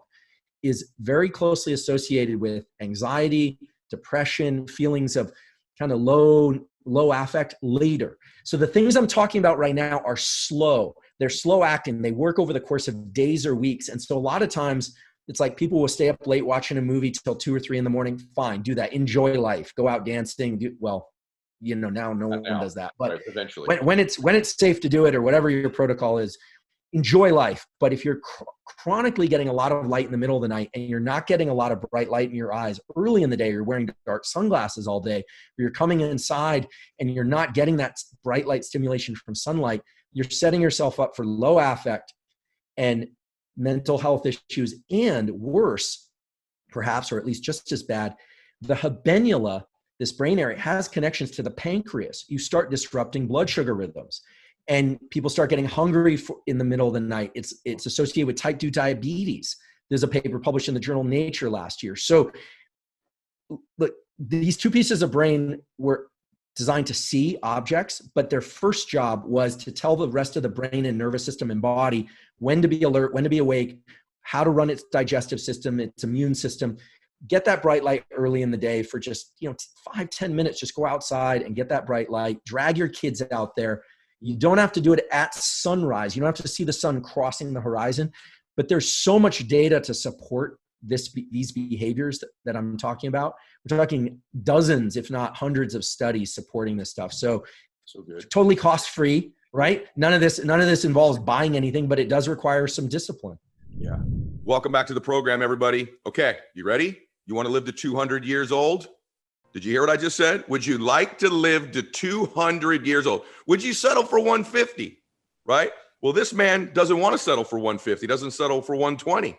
is very closely associated with anxiety, depression, feelings of kind of low affect later. So the things I'm talking about right now are slow. They're slow acting. They work over the course of days or weeks. And so a lot of times it's like people will stay up late watching a movie till 2 or 3 in the morning. Fine, do that. Enjoy life. Go out dancing. Now no one does that. But right, eventually, when it's safe to do it or whatever your protocol is, enjoy life. But if you're chronically getting a lot of light in the middle of the night and you're not getting a lot of bright light in your eyes early in the day, you're wearing dark sunglasses all day, or you're coming inside and you're not getting that bright light stimulation from sunlight, you're setting yourself up for low affect and mental health issues, and worse, perhaps, or at least just as bad, the habenula, this brain area, has connections to the pancreas. You start disrupting blood sugar rhythms. And people start getting hungry in the middle of the night. It's associated with type 2 diabetes. There's a paper published in the journal Nature last year. So look, these two pieces of brain were designed to see objects, but their first job was to tell the rest of the brain and nervous system and body when to be alert, when to be awake, how to run its digestive system, its immune system. Get that bright light early in the day for just 5-10 minutes. Just go outside and get that bright light. Drag your kids out there. You don't have to do it at sunrise. You don't have to see the sun crossing the horizon, but there's so much data to support these behaviors that I'm talking about. We're talking dozens, if not hundreds of studies supporting this stuff. So good. Totally cost-free, right? None of this involves buying anything, but it does require some discipline. Yeah. Welcome back to the program, everybody. Okay. You ready? You want to live to 200 years old? Did you hear what I just said? Would you like to live to 200 years old? Would you settle for 150? Right? Well, this man doesn't want to settle for 150, doesn't settle for 120.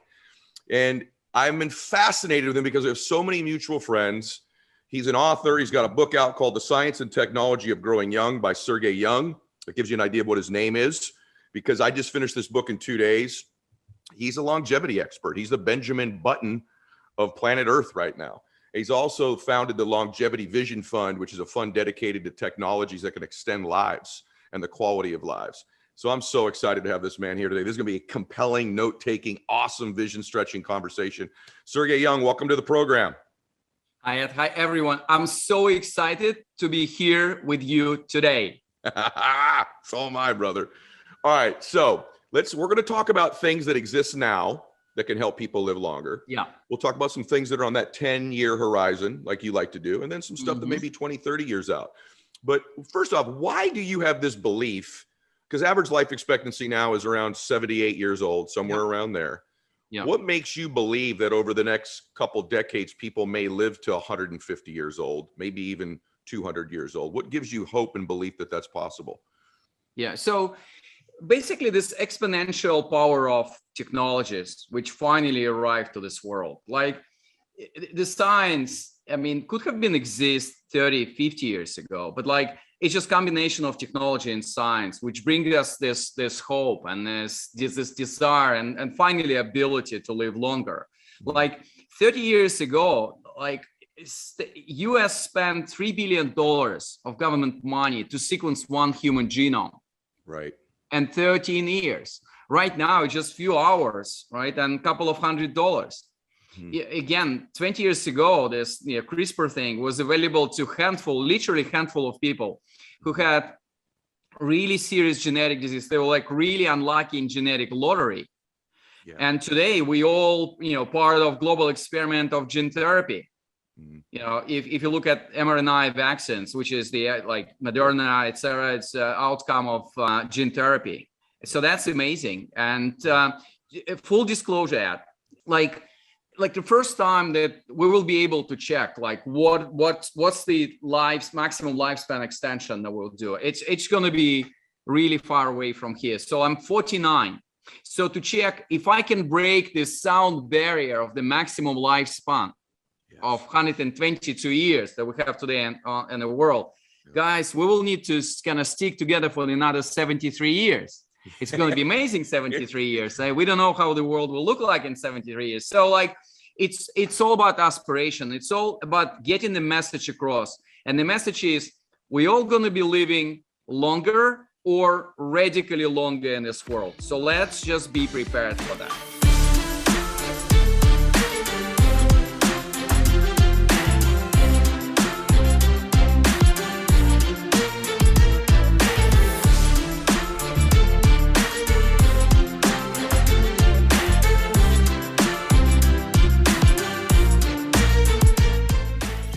And I've been fascinated with him because we have so many mutual friends. He's an author. He's got a book out called The Science and Technology of Growing Young by Sergey Young. That gives you an idea of what his name is, because I just finished this book in 2 days. He's a longevity expert. He's the Benjamin Button of planet Earth right now. He's also founded the Longevity Vision Fund, which is a fund dedicated to technologies that can extend lives and the quality of lives. So I'm so excited to have this man here today. This is going to be a compelling, note-taking, awesome, vision-stretching conversation. Sergey Young, welcome to the program. Hi, Ed. Hi, everyone. I'm so excited to be here with you today. So am I, brother. All right, so we're going to talk about things that exist now that can help people live longer. Yeah. We'll talk about some things that are on that 10-year horizon, like you like to do, and then some stuff that may be 20, 30 years out. But first off, why do you have this belief? Because average life expectancy now is around 78 years old, somewhere around there. Yeah. What makes you believe that over the next couple decades, people may live to 150 years old, maybe even 200 years old? What gives you hope and belief that that's possible? Yeah. So basically this exponential power of technologies, which finally arrived to this world, like the science, I mean, could have been exist 30, 50 years ago, but like it's just combination of technology and science, which brings us this hope and this desire and finally ability to live longer. Like 30 years ago, like US spent $3 billion of government money to sequence one human genome. Right. And 13 years. Right now, it's just few hours, right? And a couple of $100. Again, 20 years ago, this CRISPR thing was available to literally handful of people who had really serious genetic disease. They were like really unlucky in genetic lottery. Yeah. And today we all, part of global experiment of gene therapy. If you look at mRNA vaccines, which is the like Moderna, et cetera, it's outcome of gene therapy. So that's amazing. And full disclosure, like the first time that we will be able to check like what's the maximum lifespan extension that we'll do. It's going to be really far away from here. So I'm 49. So to check if I can break this sound barrier of the maximum lifespan of 122 years that we have today in the world, guys, we will need to kind of stick together for another 73 years. It's going to be amazing 73 years. We don't know how the world will look like in 73 years. So like, it's all about aspiration. It's all about getting the message across. And the message is we're all going to be living longer or radically longer in this world. So let's just be prepared for that.